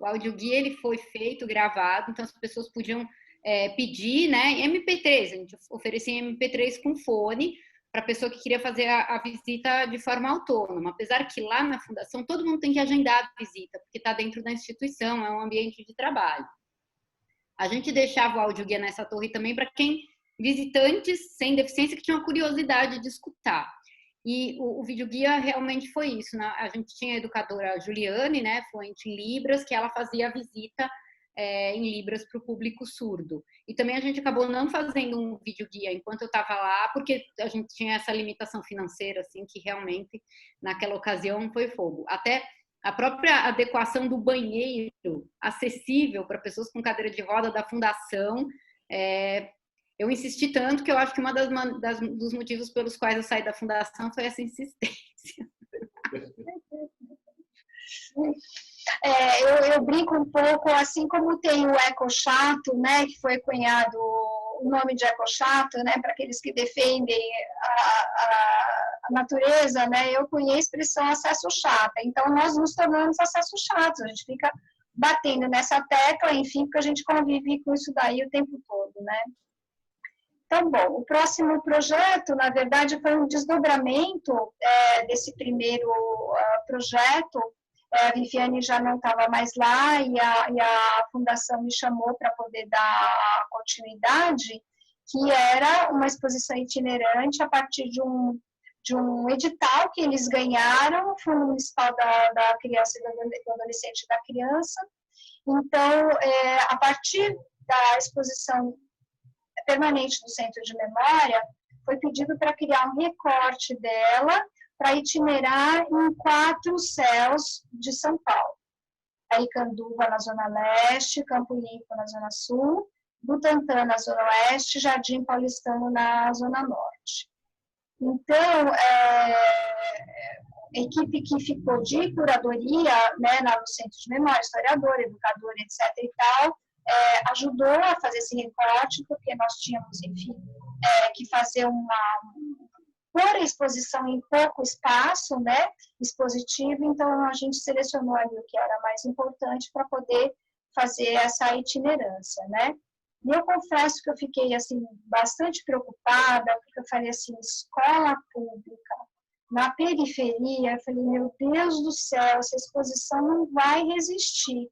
O audioguia ele foi feito, gravado, então as pessoas podiam pedir, né, MP3, a gente oferecia MP3 com fone para a pessoa que queria fazer a visita de forma autônoma, apesar que lá na fundação todo mundo tem que agendar a visita, porque está dentro da instituição, é um ambiente de trabalho. A gente deixava o audioguia nessa torre também para quem, visitantes sem deficiência, que tinham a curiosidade de escutar. E o videoguia realmente foi isso, né? A gente tinha a educadora Juliane, né, fluente em Libras, que ela fazia a visita em Libras para o público surdo. E também a gente acabou não fazendo um videoguia enquanto eu estava lá, porque a gente tinha essa limitação financeira, assim, que realmente, naquela ocasião, foi fogo. Até a própria adequação do banheiro acessível para pessoas com cadeira de roda da fundação, eu insisti tanto que eu acho que dos motivos pelos quais eu saí da fundação foi essa insistência. Eu brinco um pouco, assim como tem o Eco Chato, né, que foi cunhado o nome de ecochato, né, para aqueles que defendem a natureza, né, eu conheço a expressão acesso chata. Então, nós nos tornamos acesso chatos, a gente fica batendo nessa tecla, enfim, porque a gente convive com isso daí o tempo todo, né. Então, bom, o próximo projeto, na verdade, foi um desdobramento desse primeiro projeto. A Viviane já não estava mais lá e a fundação me chamou para poder dar continuidade, que era uma exposição itinerante a partir de um edital que eles ganharam, o Fundo Municipal da Criança e do Adolescente da Criança. Então, a partir da exposição permanente do Centro de Memória, foi pedido para criar um recorte dela para itinerar em 4 CELs de São Paulo. Icanduva, na Zona Leste, Campo Limpo, na Zona Sul, Butantã, na Zona Oeste, Jardim Paulistano, na Zona Norte. Então, a equipe que ficou de curadoria, né, no Centro de Memória, historiador, educador, etc. e tal, ajudou a fazer esse recorte, porque nós tínhamos, enfim, que fazer pôr a exposição em pouco espaço, né, expositivo, então a gente selecionou ali o que era mais importante para poder fazer essa itinerância, né. E eu confesso que eu fiquei, assim, bastante preocupada, porque eu falei assim, escola pública, na periferia, eu falei, meu Deus do céu, essa exposição não vai resistir.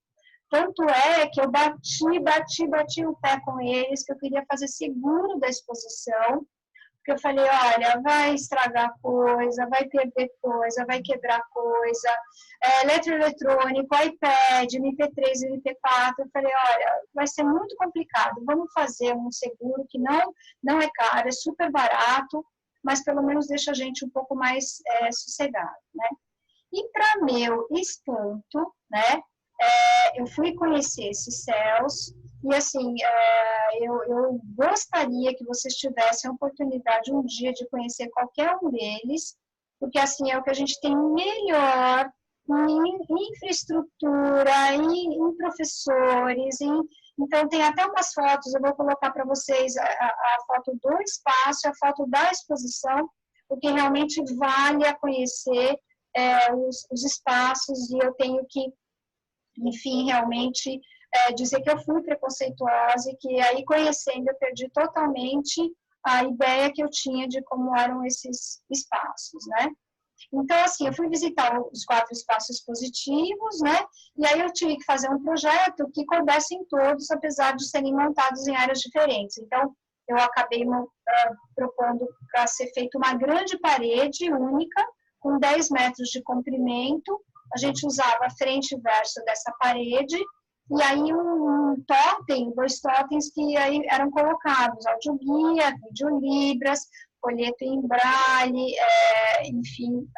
Tanto é que eu bati o pé com eles, que eu queria fazer seguro da exposição, porque eu falei, olha, vai estragar coisa, vai perder coisa, vai quebrar coisa, eletroeletrônico, iPad, MP3, MP4, eu falei, olha, vai ser muito complicado, vamos fazer um seguro que não é caro, é super barato, mas pelo menos deixa a gente um pouco mais sossegado, né? E para meu espanto, né, eu fui conhecer esses céus e, assim, eu gostaria que vocês tivessem a oportunidade um dia de conhecer qualquer um deles, porque, assim, é o que a gente tem melhor em infraestrutura, em professores, então, tem até umas fotos, eu vou colocar para vocês a foto do espaço, a foto da exposição, porque realmente vale a conhecer os espaços, e eu tenho que, enfim, realmente dizer que eu fui preconceituosa e que aí, conhecendo, eu perdi totalmente a ideia que eu tinha de como eram esses espaços, né? Então, assim, eu fui visitar os 4 espaços expositivos, né? E aí eu tive que fazer um projeto que coubesse em todos, apesar de serem montados em áreas diferentes. Então, eu acabei propondo para ser feita uma grande parede única, com 10 metros de comprimento. A gente usava frente e verso dessa parede, e aí um totem, 2 totens que aí eram colocados, audioguia, videolibras, folheto em braille, enfim,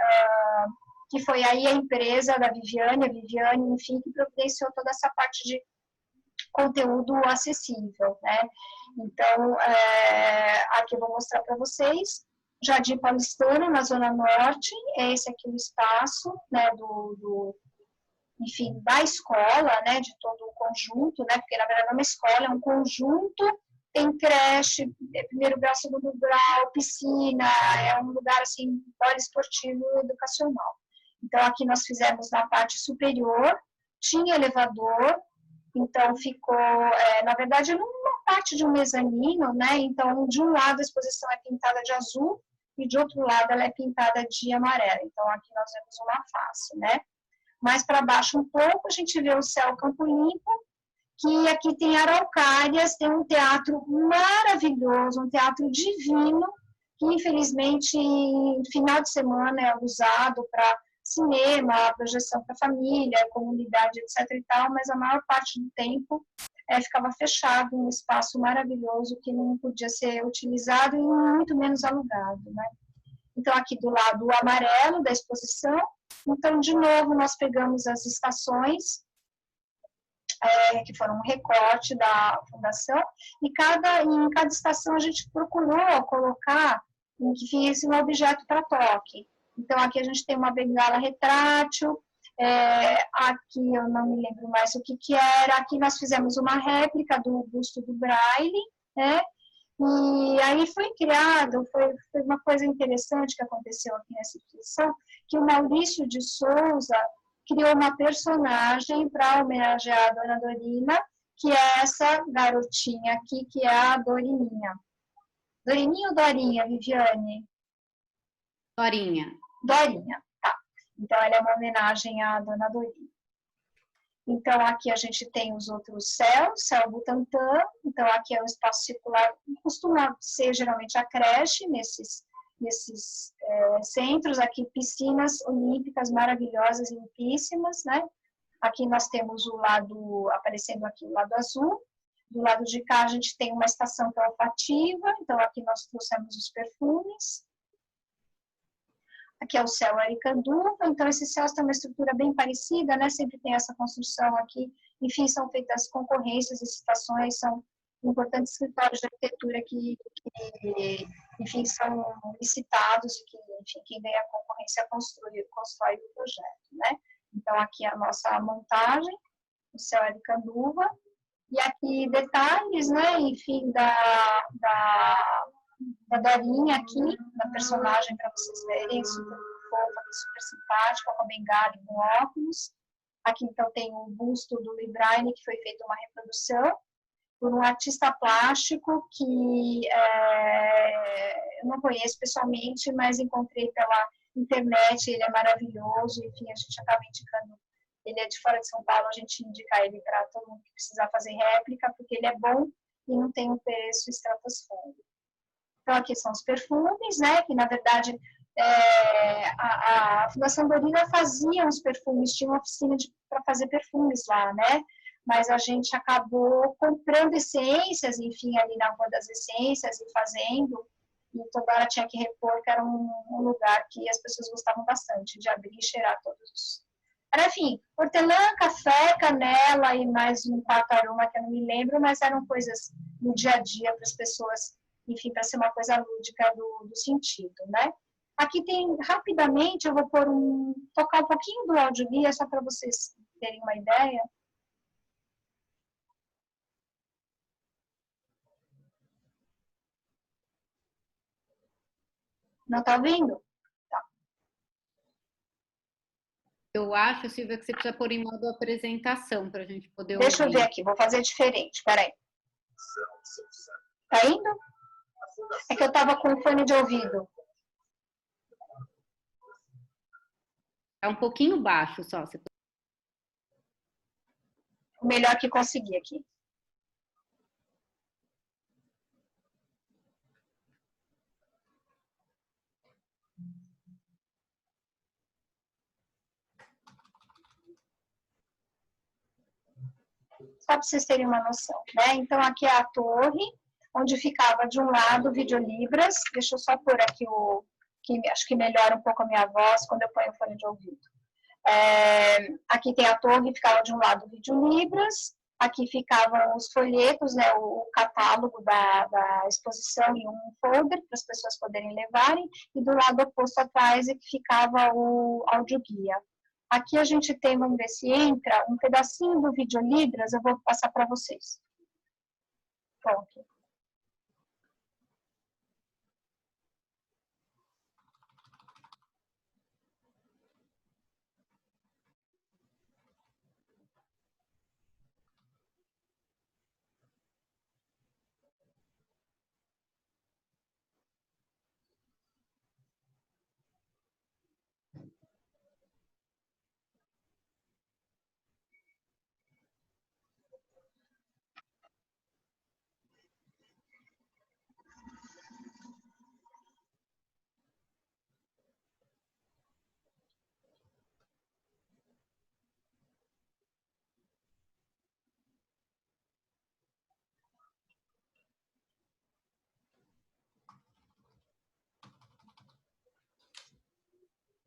que foi aí a empresa da Viviane, enfim, que providenciou toda essa parte de conteúdo acessível, né? Então, aqui eu vou mostrar para vocês, Jardim Paulistano, na Zona Norte, é esse aqui o espaço, né, enfim, da escola, né, de todo o conjunto, né, porque na verdade é uma escola, é um conjunto, tem creche, primeiro grau, segundo grau, piscina, é um lugar, assim, poliesportivo e educacional. Então, aqui nós fizemos na parte superior, tinha elevador, então ficou, na verdade, numa parte de um mezanino, né, então, de um lado a exposição é pintada de azul, e de outro lado ela é pintada de amarelo, então aqui nós vemos uma face, né. Mais para baixo um pouco, a gente vê o céu Campo Limpo, que aqui tem Araucárias, tem um teatro maravilhoso, um teatro divino, que infelizmente em final de semana é usado para cinema, projeção para família, comunidade, etc. e tal, mas a maior parte do tempo ficava fechado, um espaço maravilhoso que não podia ser utilizado e muito menos alugado, né? Então, aqui do lado o amarelo da exposição. Então, de novo, nós pegamos as estações, que foram um recorte da fundação, e em cada estação a gente procurou colocar em que fizesse um objeto para toque. Então, aqui a gente tem uma bengala retrátil, aqui eu não me lembro mais o que era, aqui nós fizemos uma réplica do busto do Braille, né? E aí foi criado, foi uma coisa interessante que aconteceu aqui nessa exposição, que o Maurício de Souza criou uma personagem para homenagear a Dona Dorina, que é essa garotinha aqui, que é a Dorininha. Dorininha ou Dorinha, Viviane? Dorinha. Dorinha, tá. Então, ela é uma homenagem à Dona Dorina. Então, aqui a gente tem os outros céus, céu Butantã. Então, aqui é o espaço circular, costuma ser geralmente a creche nesses centros. Aqui, piscinas olímpicas maravilhosas, limpíssimas, né? Aqui nós temos o lado, aparecendo aqui o lado azul. Do lado de cá, a gente tem uma estação que é olfativa. Então, aqui nós trouxemos os perfumes. Aqui é o céu Aricanduva, então esses céus têm uma estrutura bem parecida, né? Sempre tem essa construção aqui. Enfim, são feitas concorrências, licitações, são importantes escritórios de arquitetura que enfim, são licitados e que, enfim, quem ganha a concorrência constrói o projeto, né? Então, aqui é a nossa montagem, o céu Aricanduva, e aqui detalhes, né? Enfim, da Dorinha aqui, da personagem, para vocês verem, super fofa, super simpática, com a bengala e com óculos. Aqui, então, tem o busto do Lee Braine, que foi feita uma reprodução por um artista plástico que eu não conheço pessoalmente, mas encontrei pela internet, ele é maravilhoso, enfim, a gente acaba indicando, ele é de fora de São Paulo, a gente indica ele para todo mundo que precisar fazer réplica, porque ele é bom e não tem um preço estratosférico. Então, aqui são os perfumes, né, que, na verdade, a Fundação Dorina fazia os perfumes, tinha uma oficina para fazer perfumes lá, né, mas a gente acabou comprando essências, enfim, ali na Rua das Essências e fazendo, e toda hora tinha que repor, que era um lugar que as pessoas gostavam bastante de abrir e cheirar todos os... Enfim, hortelã, café, canela e mais um quarto aroma que eu não me lembro, mas eram coisas no dia a dia para as pessoas, enfim, para ser uma coisa lúdica do sentido, né? Aqui tem, rapidamente, eu vou tocar um pouquinho do audioguia, só para vocês terem uma ideia. Não está ouvindo? Tá. Eu acho, Silvia, que você precisa pôr em modo apresentação para a gente poder Deixa ouvir. eu ver aqui, vou fazer diferente, peraí. Tá indo? É que eu estava com fone de ouvido. É um pouquinho baixo só. O melhor que consegui aqui. Só para vocês terem uma noção, né? Então, aqui é a torre, onde ficava de um lado o Videolibras. Deixa eu só pôr aqui que acho que melhora um pouco a minha voz quando eu ponho o fone de ouvido. Aqui tem a torre, ficava de um lado o Videolibras, aqui ficavam os folhetos, né, o catálogo da exposição em um folder para as pessoas poderem levarem, e do lado oposto atrás é que ficava o audioguia. Aqui a gente tem, vamos ver se entra, um pedacinho do Videolibras, eu vou passar para vocês. Pronto.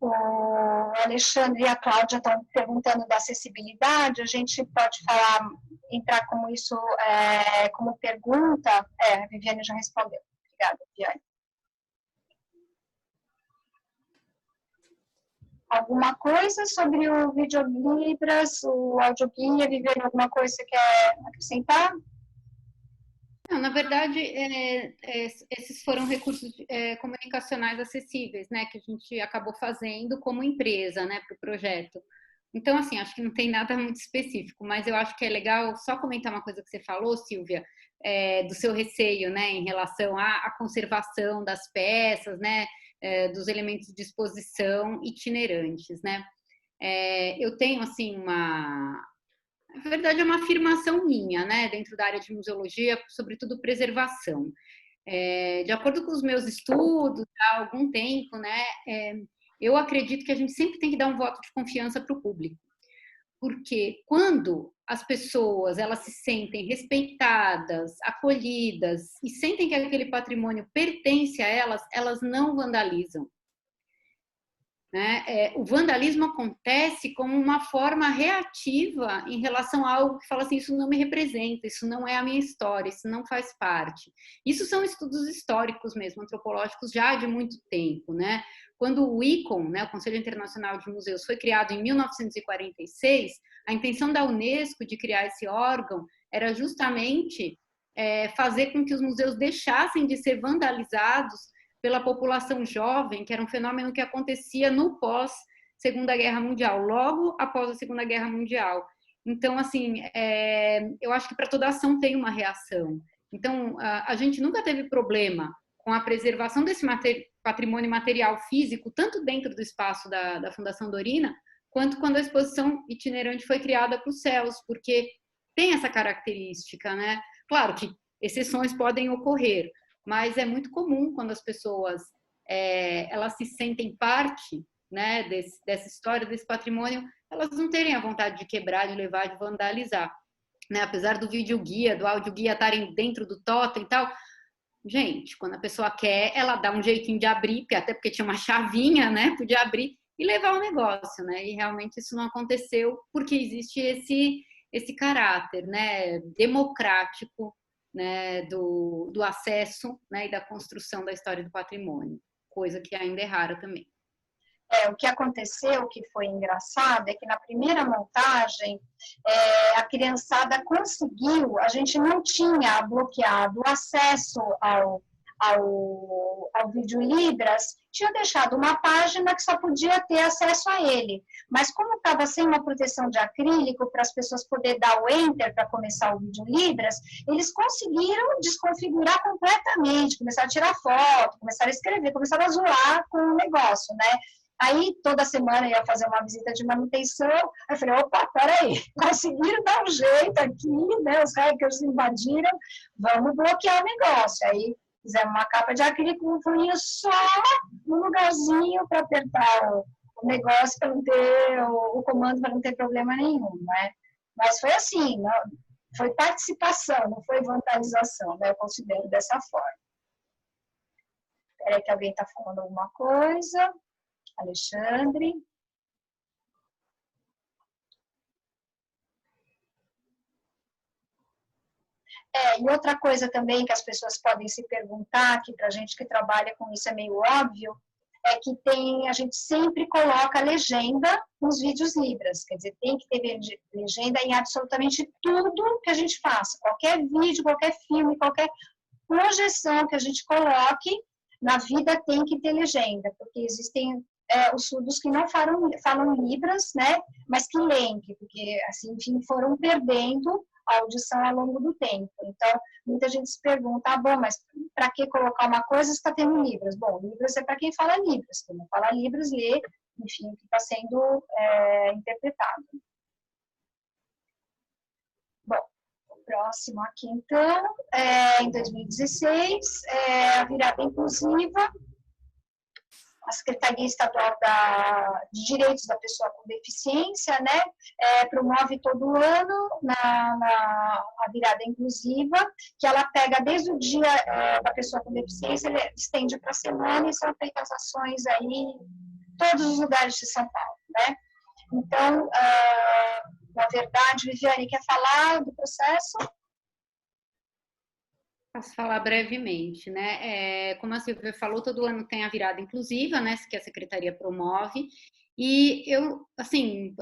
O Alexandre e a Cláudia estão perguntando da acessibilidade, a gente pode falar, entrar como isso, como pergunta. A Viviane já respondeu. Obrigada, Viviane. Alguma coisa sobre o Videolibras, o audioguia, Viviane, alguma coisa que você quer acrescentar? Não, na verdade, esses foram recursos comunicacionais acessíveis, né, que a gente acabou fazendo como empresa, né, para o projeto. Então, assim, acho que não tem nada muito específico, mas eu acho que é legal só comentar uma coisa que você falou, Silvia, do seu receio, né, em relação à conservação das peças, né, dos elementos de exposição itinerantes, né. Eu tenho, assim, na verdade, é uma afirmação minha, né, dentro da área de museologia, sobretudo preservação. De acordo com os meus estudos, há algum tempo, né, eu acredito que a gente sempre tem que dar um voto de confiança para o público, porque quando as pessoas elas se sentem respeitadas, acolhidas e sentem que aquele patrimônio pertence a elas, elas não vandalizam. Né? O vandalismo acontece como uma forma reativa em relação a algo que fala assim, isso não me representa, isso não é a minha história, isso não faz parte. Isso são estudos históricos mesmo, antropológicos, já de muito tempo. Né? Quando o ICOM, né, o Conselho Internacional de Museus, foi criado em 1946, a intenção da Unesco de criar esse órgão era justamente fazer com que os museus deixassem de ser vandalizados pela população jovem, que era um fenômeno que acontecia no pós-Segunda Guerra Mundial, logo após a Segunda Guerra Mundial. Então, assim, eu acho que para toda ação tem uma reação. Então, a gente nunca teve problema com a preservação desse patrimônio material físico, tanto dentro do espaço da Fundação Dorina, quanto quando a exposição itinerante foi criada para os céus, porque tem essa característica, né? Claro que exceções podem ocorrer, mas é muito comum quando as pessoas elas se sentem parte, né, dessa história, desse patrimônio, elas não terem a vontade de quebrar, de levar, de vandalizar. Né? Apesar do videoguia, do audioguia estarem dentro do totem e tal, gente, quando a pessoa quer, ela dá um jeitinho de abrir, até porque tinha uma chavinha, né, podia abrir e levar o negócio, né? E realmente isso não aconteceu porque existe esse caráter, né, democrático, né, do acesso, né, e da construção da história do patrimônio, coisa que ainda é rara também. O que aconteceu, que foi engraçado, é que na primeira montagem, a criançada conseguiu, a gente não tinha bloqueado o acesso ao vídeo Libras, tinha deixado uma página que só podia ter acesso a ele. Mas como estava sem uma proteção de acrílico para as pessoas poderem dar o Enter para começar o vídeo Libras, eles conseguiram desconfigurar completamente, começaram a tirar foto, começaram a escrever, começaram a zoar com o negócio, né? Aí, toda semana eu ia fazer uma visita de manutenção, aí eu falei, opa, peraí, conseguiram dar um jeito aqui, né, os hackers invadiram, vamos bloquear o negócio. Aí, fizemos uma capa de acrílico, um furinho só no lugarzinho para apertar o negócio, para não ter o comando, para não ter problema nenhum, né? Mas foi assim, não, foi participação, não foi vandalização, né? Eu considero dessa forma. Espera que alguém está falando alguma coisa. Alexandre. E outra coisa também que as pessoas podem se perguntar, que para a gente que trabalha com isso é meio óbvio, é que a gente sempre coloca legenda nos vídeos Libras, quer dizer, tem que ter legenda em absolutamente tudo que a gente faça, qualquer vídeo, qualquer filme, qualquer projeção que a gente coloque, na vida tem que ter legenda, porque existem os surdos que não falam Libras, né, mas que leem, porque, assim, enfim, foram perdendo a audição ao longo do tempo. Então, muita gente se pergunta, bom, mas para que colocar uma coisa se está tendo Libras? Bom, Libras é para quem fala Libras, quem não fala Libras lê, enfim, o que está sendo interpretado. Bom, o próximo aqui, então, em 2016, a virada inclusiva, a Secretaria Estadual de Direitos da Pessoa com Deficiência, né, promove todo ano a virada inclusiva, que ela pega desde o dia da pessoa com deficiência, ele estende para a semana e são feitas ações aí em todos os lugares de São Paulo, né. Então, na verdade, Viviane, quer falar do processo? Posso falar brevemente, né? Como a Silvia falou, todo ano tem a virada inclusiva, né? Que a Secretaria promove. E eu, assim,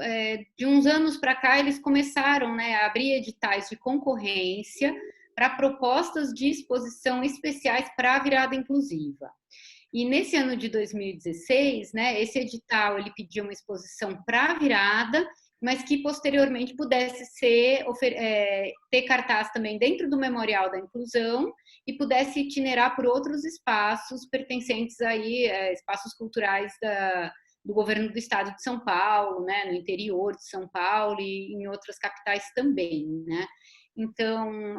de uns anos para cá, eles começaram, né, a abrir editais de concorrência para propostas de exposição especiais para a virada inclusiva. E nesse ano de 2016, né, esse edital ele pediu uma exposição para a virada, mas que posteriormente pudesse ter cartaz também dentro do Memorial da Inclusão e pudesse itinerar por outros espaços pertencentes aí, espaços culturais do governo do estado de São Paulo, né, no interior de São Paulo e em outras capitais também, né. Então,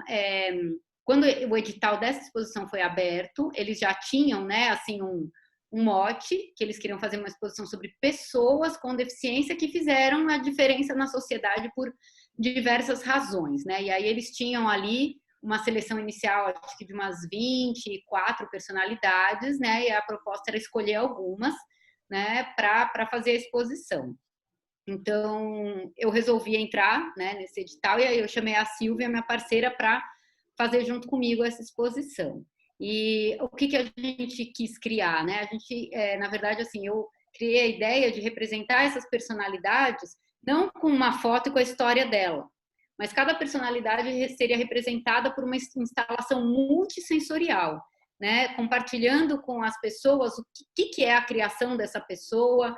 quando o edital dessa exposição foi aberto, eles já tinham, né, assim, um mote, que eles queriam fazer uma exposição sobre pessoas com deficiência que fizeram a diferença na sociedade por diversas razões, né? E aí eles tinham ali uma seleção inicial, acho que de umas 24 personalidades, né? E a proposta era escolher algumas, né, para fazer a exposição. Então, eu resolvi entrar, né, nesse edital, e aí eu chamei a Silvia, minha parceira, para fazer junto comigo essa exposição. E o que a gente quis criar, né? A gente, na verdade, assim, eu criei a ideia de representar essas personalidades não com uma foto e com a história dela, mas cada personalidade seria representada por uma instalação multissensorial, né? Compartilhando com as pessoas o que é a criação dessa pessoa,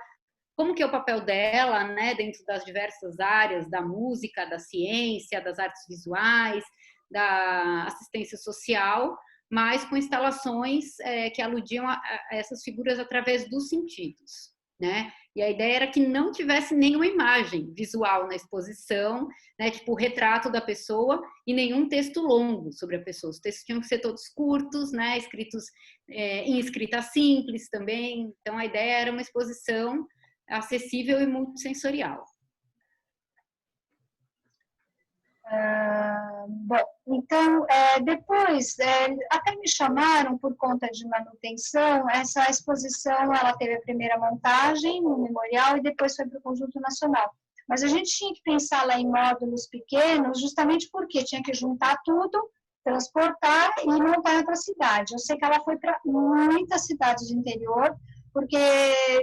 como que é o papel dela, né, dentro das diversas áreas da música, da ciência, das artes visuais, da assistência social, mas com instalações que aludiam a essas figuras através dos sentidos, né? E a ideia era que não tivesse nenhuma imagem visual na exposição, né, tipo o retrato da pessoa e nenhum texto longo sobre a pessoa. Os textos tinham que ser todos curtos, né, escritos em escrita simples também. Então a ideia era uma exposição acessível e multissensorial. Bom, então, depois, até me chamaram por conta de manutenção. Essa exposição, ela teve a primeira montagem no Memorial e depois foi para o Conjunto Nacional. Mas a gente tinha que pensar lá em módulos pequenos, justamente porque tinha que juntar tudo, transportar e montar em outra cidade. Eu sei que ela foi para muitas cidades do interior, porque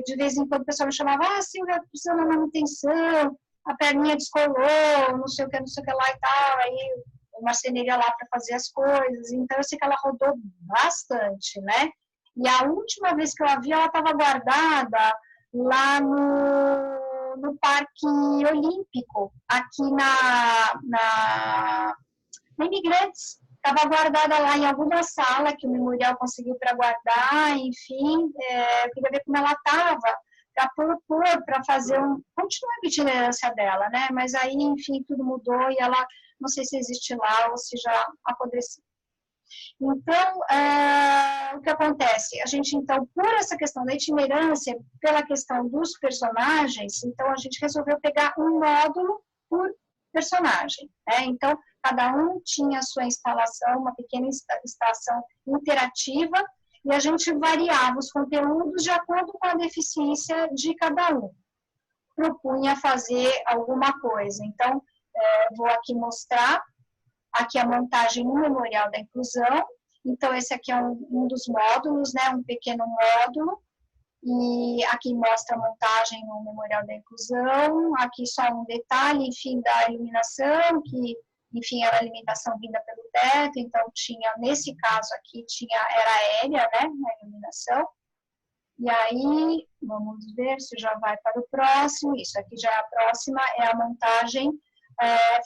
de vez em quando o pessoal me chamava, Silvia, precisa de manutenção, a perninha descolou, não sei o que lá e tal, aí o marceneiro ia lá para fazer as coisas. Então eu sei que ela rodou bastante, né? E a última vez que eu a vi, ela estava guardada lá no Parque Olímpico, aqui na Imigrantes. Estava guardada lá em alguma sala que o Memorial conseguiu para guardar, enfim, eu queria ver como ela estava, para propor, para fazer continua a itinerância dela, né? Mas aí, enfim, tudo mudou e ela, não sei se existe lá ou se já apodreceu. Então, o que acontece? A gente, então, por essa questão da itinerância, pela questão dos personagens, então a gente resolveu pegar um módulo por personagem, né? Então, cada um tinha a sua instalação, uma pequena instalação interativa, e a gente variava os conteúdos de acordo com a deficiência de cada um. Propunha fazer alguma coisa. Então, vou aqui mostrar aqui a montagem no Memorial da Inclusão. Então, esse aqui é um dos módulos, né, um pequeno módulo. E aqui mostra a montagem no Memorial da Inclusão. Aqui só um detalhe, enfim, da iluminação, que, enfim, era a alimentação vinda pelo teto. Então, tinha, nesse caso aqui, era aérea, né, a iluminação. E aí, vamos ver se já vai para o próximo. Isso aqui já é a próxima, é a montagem,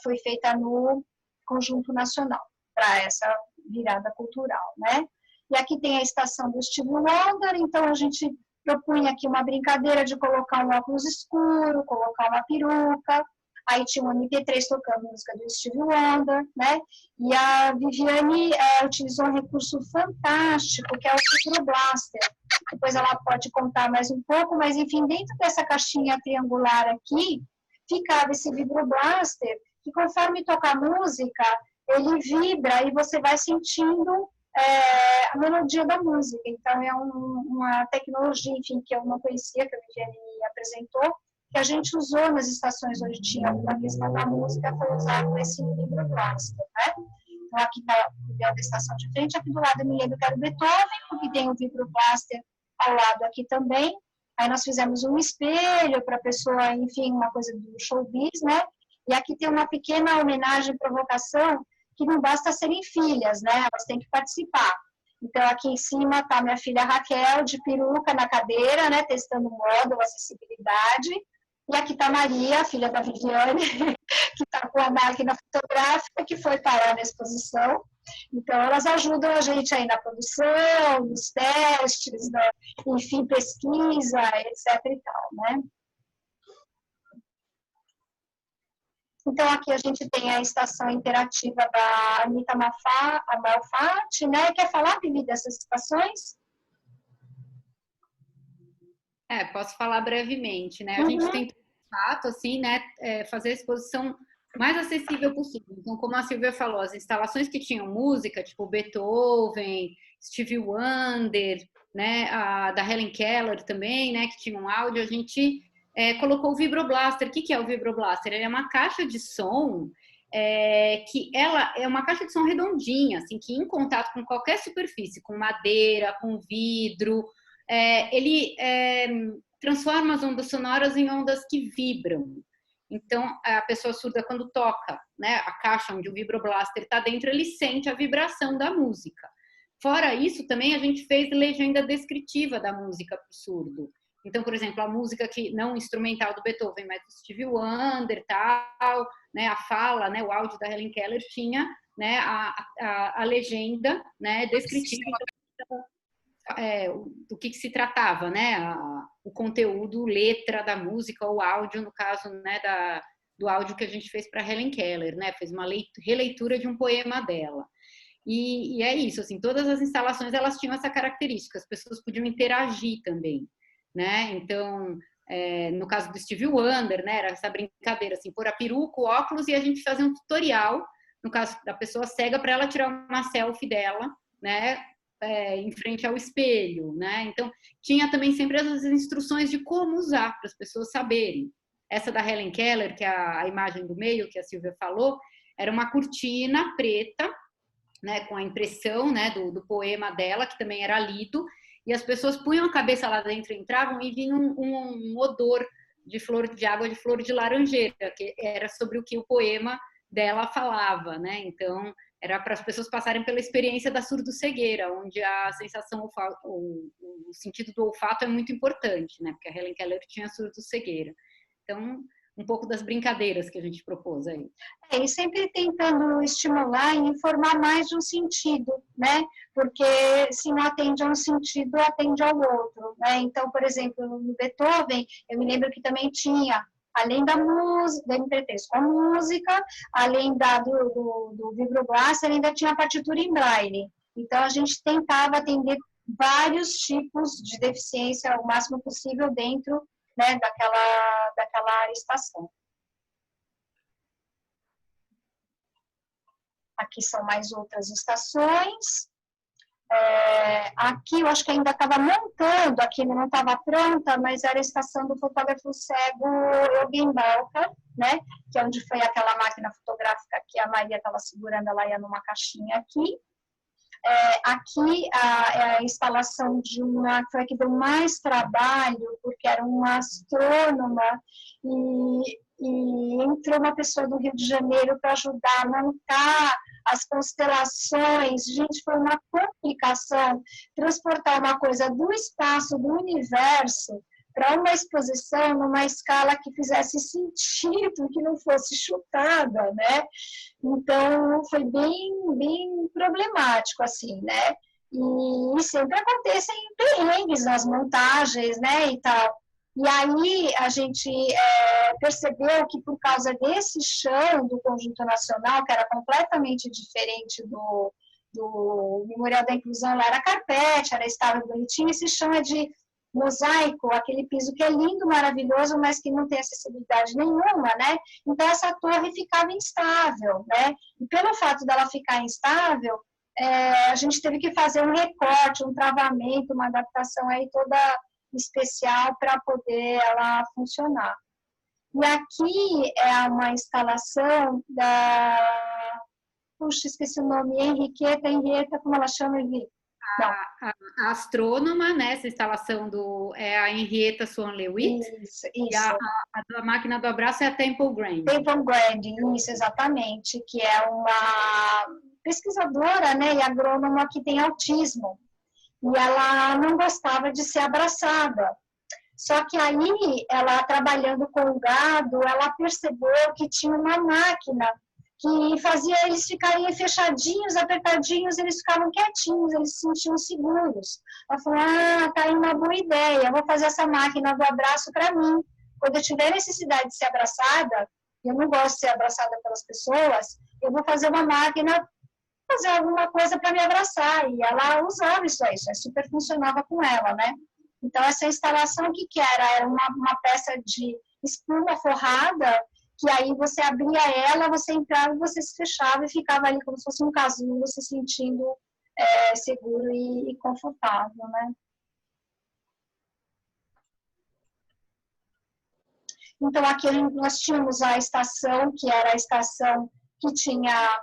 foi feita no Conjunto Nacional, para essa virada cultural, né? E aqui tem a estação do Stevie Wonder, então a gente propunha aqui uma brincadeira de colocar um óculos escuro, colocar uma peruca, aí tinha um MP3 tocando música do Stevie Wonder, né? E a Viviane utilizou um recurso fantástico, que é o Vibroblaster. Depois ela pode contar mais um pouco, mas enfim, dentro dessa caixinha triangular aqui, ficava esse Vibroblaster, que conforme toca a música, ele vibra e você vai sentindo a melodia da música. Então, é uma tecnologia, enfim, que eu não conhecia, que a Viviane me apresentou, que a gente usou nas estações onde tinha alguma questão da música, foi usado esse Vibroblaster, né? Então, aqui está o da estação de frente, aqui do lado eu me lembro que era o Beethoven, porque tem o Vibroblaster ao lado aqui também. Aí nós fizemos um espelho para a pessoa, enfim, uma coisa do showbiz, né? E aqui tem uma pequena homenagem, provocação, que não basta serem filhas, né? Elas têm que participar. Então, aqui em cima está minha filha Raquel, de peruca na cadeira, né? Testando módulo, acessibilidade. E aqui está Maria, filha da Viviane, que está com a máquina fotográfica, que foi parar na exposição. Então, elas ajudam a gente aí na produção, nos testes, né? Enfim, pesquisa, etc. e tal, né? Então, aqui a gente tem a estação interativa da Anitta Malfatti, né? Quer falar, Bibi, dessas estações? Posso falar brevemente, né? A gente tem, de fato, assim, né, fazer a exposição mais acessível possível. Então, como a Silvia falou, as instalações que tinham música, tipo Beethoven, Stevie Wonder, né, da Helen Keller também, né, que tinha um áudio, a gente colocou o Vibroblaster. O que é o Vibroblaster? Ele é uma caixa de som que ela é uma caixa de som redondinha, assim, que em contato com qualquer superfície, com madeira, com vidro, ele transforma as ondas sonoras em ondas que vibram. Então, a pessoa surda, quando toca, né, a caixa onde o Vibroblaster está dentro, ele sente a vibração da música. Fora isso, também a gente fez legenda descritiva da música para o surdo. Então, por exemplo, a música que não instrumental do Beethoven, mas do Stevie Wonder, tal, né, a fala, né, o áudio da Helen Keller tinha, né, a legenda, né, descritiva do que se tratava, né, o conteúdo, letra da música, ou áudio, no caso, né, do áudio que a gente fez para Helen Keller, né, fez uma releitura de um poema dela. E é isso, assim, todas as instalações, elas tinham essa característica, as pessoas podiam interagir também, né, então, no caso do Stevie Wonder, né, era essa brincadeira, assim, pôr a peruca, o óculos, e a gente fazia um tutorial, no caso da pessoa cega, para ela tirar uma selfie dela, né, em frente ao espelho, né? Então, tinha também sempre as instruções de como usar, para as pessoas saberem. Essa da Helen Keller, que é a imagem do meio, que a Silvia falou, era uma cortina preta, né, com a impressão, né, do poema dela, que também era lido, e as pessoas punham a cabeça lá dentro, entravam e vinha um odor de flor de água, de flor de laranjeira, que era sobre o que o poema dela falava, né? Então, era para as pessoas passarem pela experiência da surdo-cegueira, onde a sensação, o sentido do olfato é muito importante, né? Porque a Helen Keller tinha surdo-cegueira. Então, um pouco das brincadeiras que a gente propôs aí. E sempre tentando estimular e informar mais de um sentido, né? Porque se não atende a um sentido, atende ao outro, né? Então, por exemplo, no Beethoven, eu me lembro que também tinha, além da música, da interpretação com a música, além do Vibroblaster, ainda tinha a partitura em braille. Então, a gente tentava atender vários tipos de deficiência o máximo possível dentro, né, daquela estação. Aqui são mais outras estações. Aqui eu acho que ainda estava montando, aqui não estava pronta, mas era a estação do fotógrafo cego Eugen Balka, né? Que é onde foi aquela máquina fotográfica que a Maria estava segurando, ela ia numa caixinha aqui. Aqui a instalação de uma, foi a que deu mais trabalho, porque era uma astrônoma e entrou uma pessoa do Rio de Janeiro para ajudar a montar as constelações. Gente, foi uma complicação transportar uma coisa do espaço, do universo, para uma exposição numa escala que fizesse sentido, que não fosse chutada, né? Então, foi bem problemático, assim, né? E sempre acontecem perrengues nas montagens, né, e tal. E aí a gente percebeu que por causa desse chão do Conjunto Nacional, que era completamente diferente do Memorial da Inclusão, lá era carpete, era estável, bonitinho, esse chão é de mosaico, aquele piso que é lindo, maravilhoso, mas que não tem acessibilidade nenhuma, né? Então, essa torre ficava instável, né? E pelo fato dela ficar instável, a gente teve que fazer um recorte, um travamento, uma adaptação aí toda especial para poder ela funcionar. E aqui é uma instalação da... Puxa, esqueci o nome, Henrietta, como ela chama, Não. A astrônoma, né? Essa instalação é a Henrietta Swan-Leavitt. Isso. E a máquina do abraço é a Temple Grandin. Temple Grandin, isso, exatamente, que é uma pesquisadora, né, e agrônoma que tem autismo. E ela não gostava de ser abraçada. Só que aí, ela trabalhando com o gado, ela percebeu que tinha uma máquina que fazia eles ficarem fechadinhos, apertadinhos, eles ficavam quietinhos, eles se sentiam seguros. Ela falou, tá aí uma boa ideia, vou fazer essa máquina do abraço para mim. Quando eu tiver necessidade de ser abraçada, eu não gosto de ser abraçada pelas pessoas, eu vou fazer uma máquina, fazer alguma coisa para me abraçar. E ela usava isso aí, super funcionava com ela, né? Então, essa instalação, o que era? Era uma peça de espuma forrada, que aí você abria ela, você entrava, você se fechava e ficava ali como se fosse um casulo, você se sentindo seguro e confortável, né? Então, aqui nós tínhamos a estação, que era a estação que tinha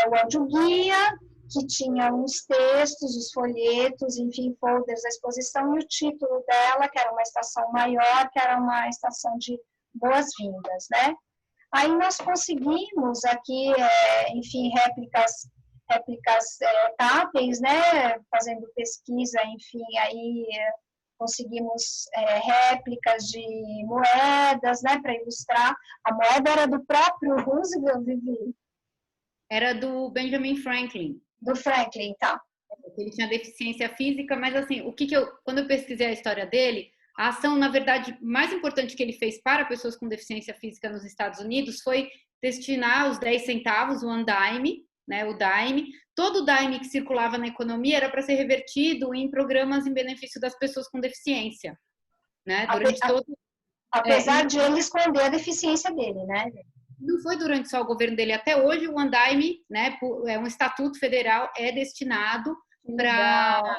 o áudio-guia, que tinha os textos, os folhetos, enfim, folders da exposição, e o título dela, que era uma estação maior, que era uma estação de boas-vindas, né? Aí nós conseguimos aqui, enfim, réplicas táteis, né? Fazendo pesquisa, enfim, aí conseguimos réplicas de moedas, né? Para ilustrar. A moeda era do próprio Roosevelt, Vivi? Era do Benjamin Franklin. Do Franklin, tá. Ele tinha deficiência física, mas assim, quando eu pesquisei a história dele, a ação, na verdade, mais importante que ele fez para pessoas com deficiência física nos Estados Unidos foi destinar os 10 centavos, o one dime, né, o dime. Todo o dime que circulava na economia era para ser revertido em programas em benefício das pessoas com deficiência, né? Apesar de ele esconder a deficiência dele, né? Não foi durante só o governo dele, até hoje o one dime, né, é um estatuto federal, é destinado para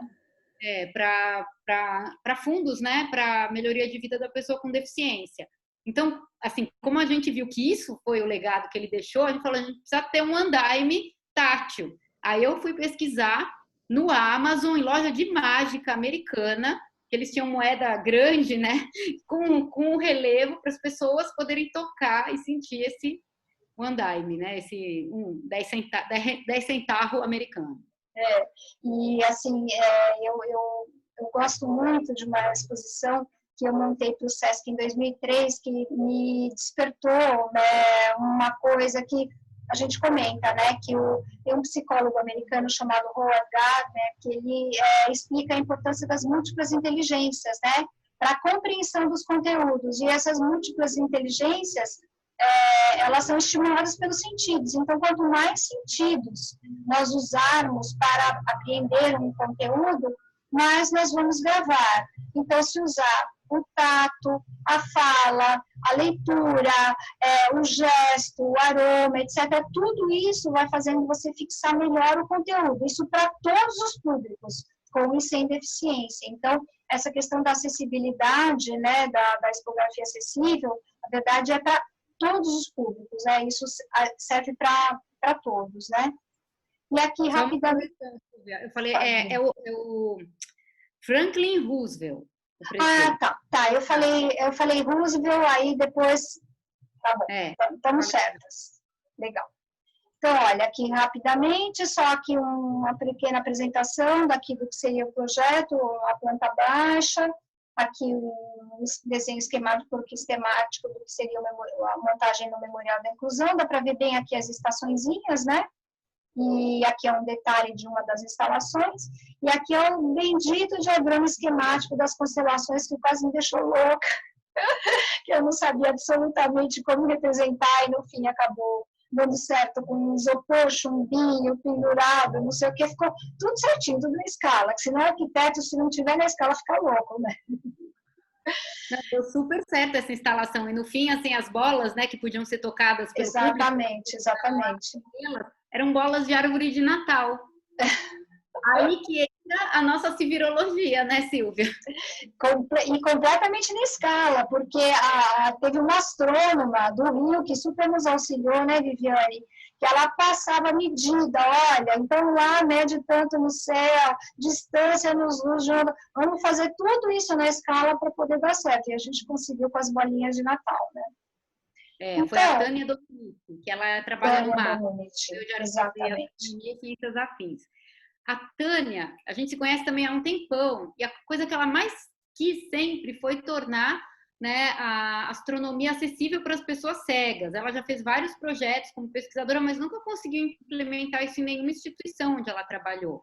fundos, né, para melhoria de vida da pessoa com deficiência. Então, assim, como a gente viu que isso foi o legado que ele deixou, a gente falou, a gente precisa ter um one dime tátil. Aí eu fui pesquisar no Amazon, em loja de mágica americana, que eles tinham moeda grande, né, com um relevo para as pessoas poderem tocar e sentir esse one dime, né, esse 10 centavo americano. E assim, eu gosto muito de uma exposição que eu montei para o Sesc em 2003, que me despertou, né, uma coisa que a gente comenta, né, que tem um psicólogo americano chamado Howard Gardner, que ele explica a importância das múltiplas inteligências, né, para a compreensão dos conteúdos. E essas múltiplas inteligências, elas são estimuladas pelos sentidos. Então, quanto mais sentidos nós usarmos para apreender um conteúdo, mais nós vamos gravar. Então, se usar o tato, a fala, a leitura, o gesto, o aroma, etc., tudo isso vai fazendo você fixar melhor o conteúdo. Isso para todos os públicos, com e sem deficiência. Então, essa questão da acessibilidade, né, da expografia acessível, na verdade, é para todos os públicos, né? Isso serve para todos, né? E aqui, rapidamente... Eu falei, é o Franklin Roosevelt. Tá. Eu falei Roosevelt, aí depois... Tá bom, estamos certas. Legal. Então, olha, aqui rapidamente, só aqui uma pequena apresentação daqui do que seria o projeto, a planta baixa, aqui um desenho esquemático do que seria a montagem no Memorial da Inclusão, dá para ver bem aqui as estaçõezinhas, né? E aqui é um detalhe de uma das instalações, e aqui é o bendito diagrama esquemático das constelações que quase me deixou louca, que eu não sabia absolutamente como representar, e no fim acabou dando certo com um isopor, chumbinho, pendurado, não sei o que, ficou tudo certinho, tudo na escala, que se não é arquiteto, se não tiver na escala, fica louco, né? Deu super certo essa instalação, e no fim, assim, as bolas, né, que podiam ser tocadas pelo Exatamente. Eram bolas de árvore de Natal. Aí que entra a nossa civirologia, né, Silvia? E completamente na escala, porque teve uma astrônoma do Rio que super nos auxiliou, né, Viviane? que ela passava medida, olha, então lá mede tanto no céu, distância nos vamos fazer tudo isso na escala para poder dar certo. E a gente conseguiu com as bolinhas de Natal, né? Foi a Então, Tânia Dominici, que ela trabalha no MAP, exatamente. e Ciências Afins. A Tânia, a gente se conhece também há um tempão, e a coisa que ela mais quis sempre foi tornar, né, a astronomia acessível para as pessoas cegas. Ela já fez vários projetos como pesquisadora, mas nunca conseguiu implementar isso em nenhuma instituição onde ela trabalhou.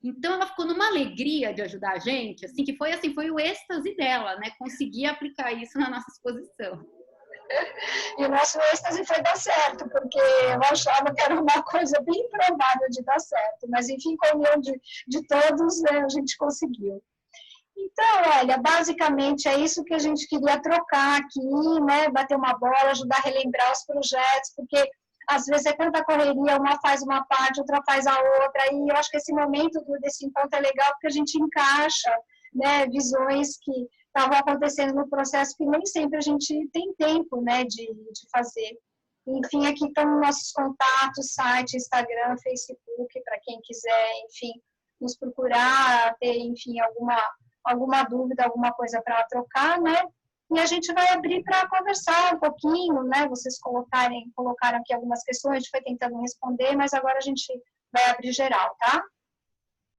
Então ela ficou numa alegria de ajudar a gente, assim, que foi o êxtase dela, né, conseguir aplicar isso na nossa exposição. E o nosso êxtase foi dar certo, porque eu achava que era uma coisa bem improvável de dar certo, mas enfim, com a união de todos, né, a gente conseguiu. Então, olha, basicamente é isso que a gente queria trocar aqui, né, bater uma bola, ajudar a relembrar os projetos, porque às vezes é tanta correria, uma faz uma parte, outra faz a outra, e eu acho que esse momento desse encontro é legal porque a gente encaixa, né, visões que estavam acontecendo no processo que nem sempre a gente tem tempo, né, de fazer. Enfim, aqui estão nossos contatos, site, Instagram, Facebook, para quem quiser, enfim, nos procurar, ter, enfim, alguma dúvida, alguma coisa para trocar, né? E a gente vai abrir para conversar um pouquinho, né? Vocês colocaram aqui algumas questões, a gente foi tentando responder, mas agora a gente vai abrir geral, tá?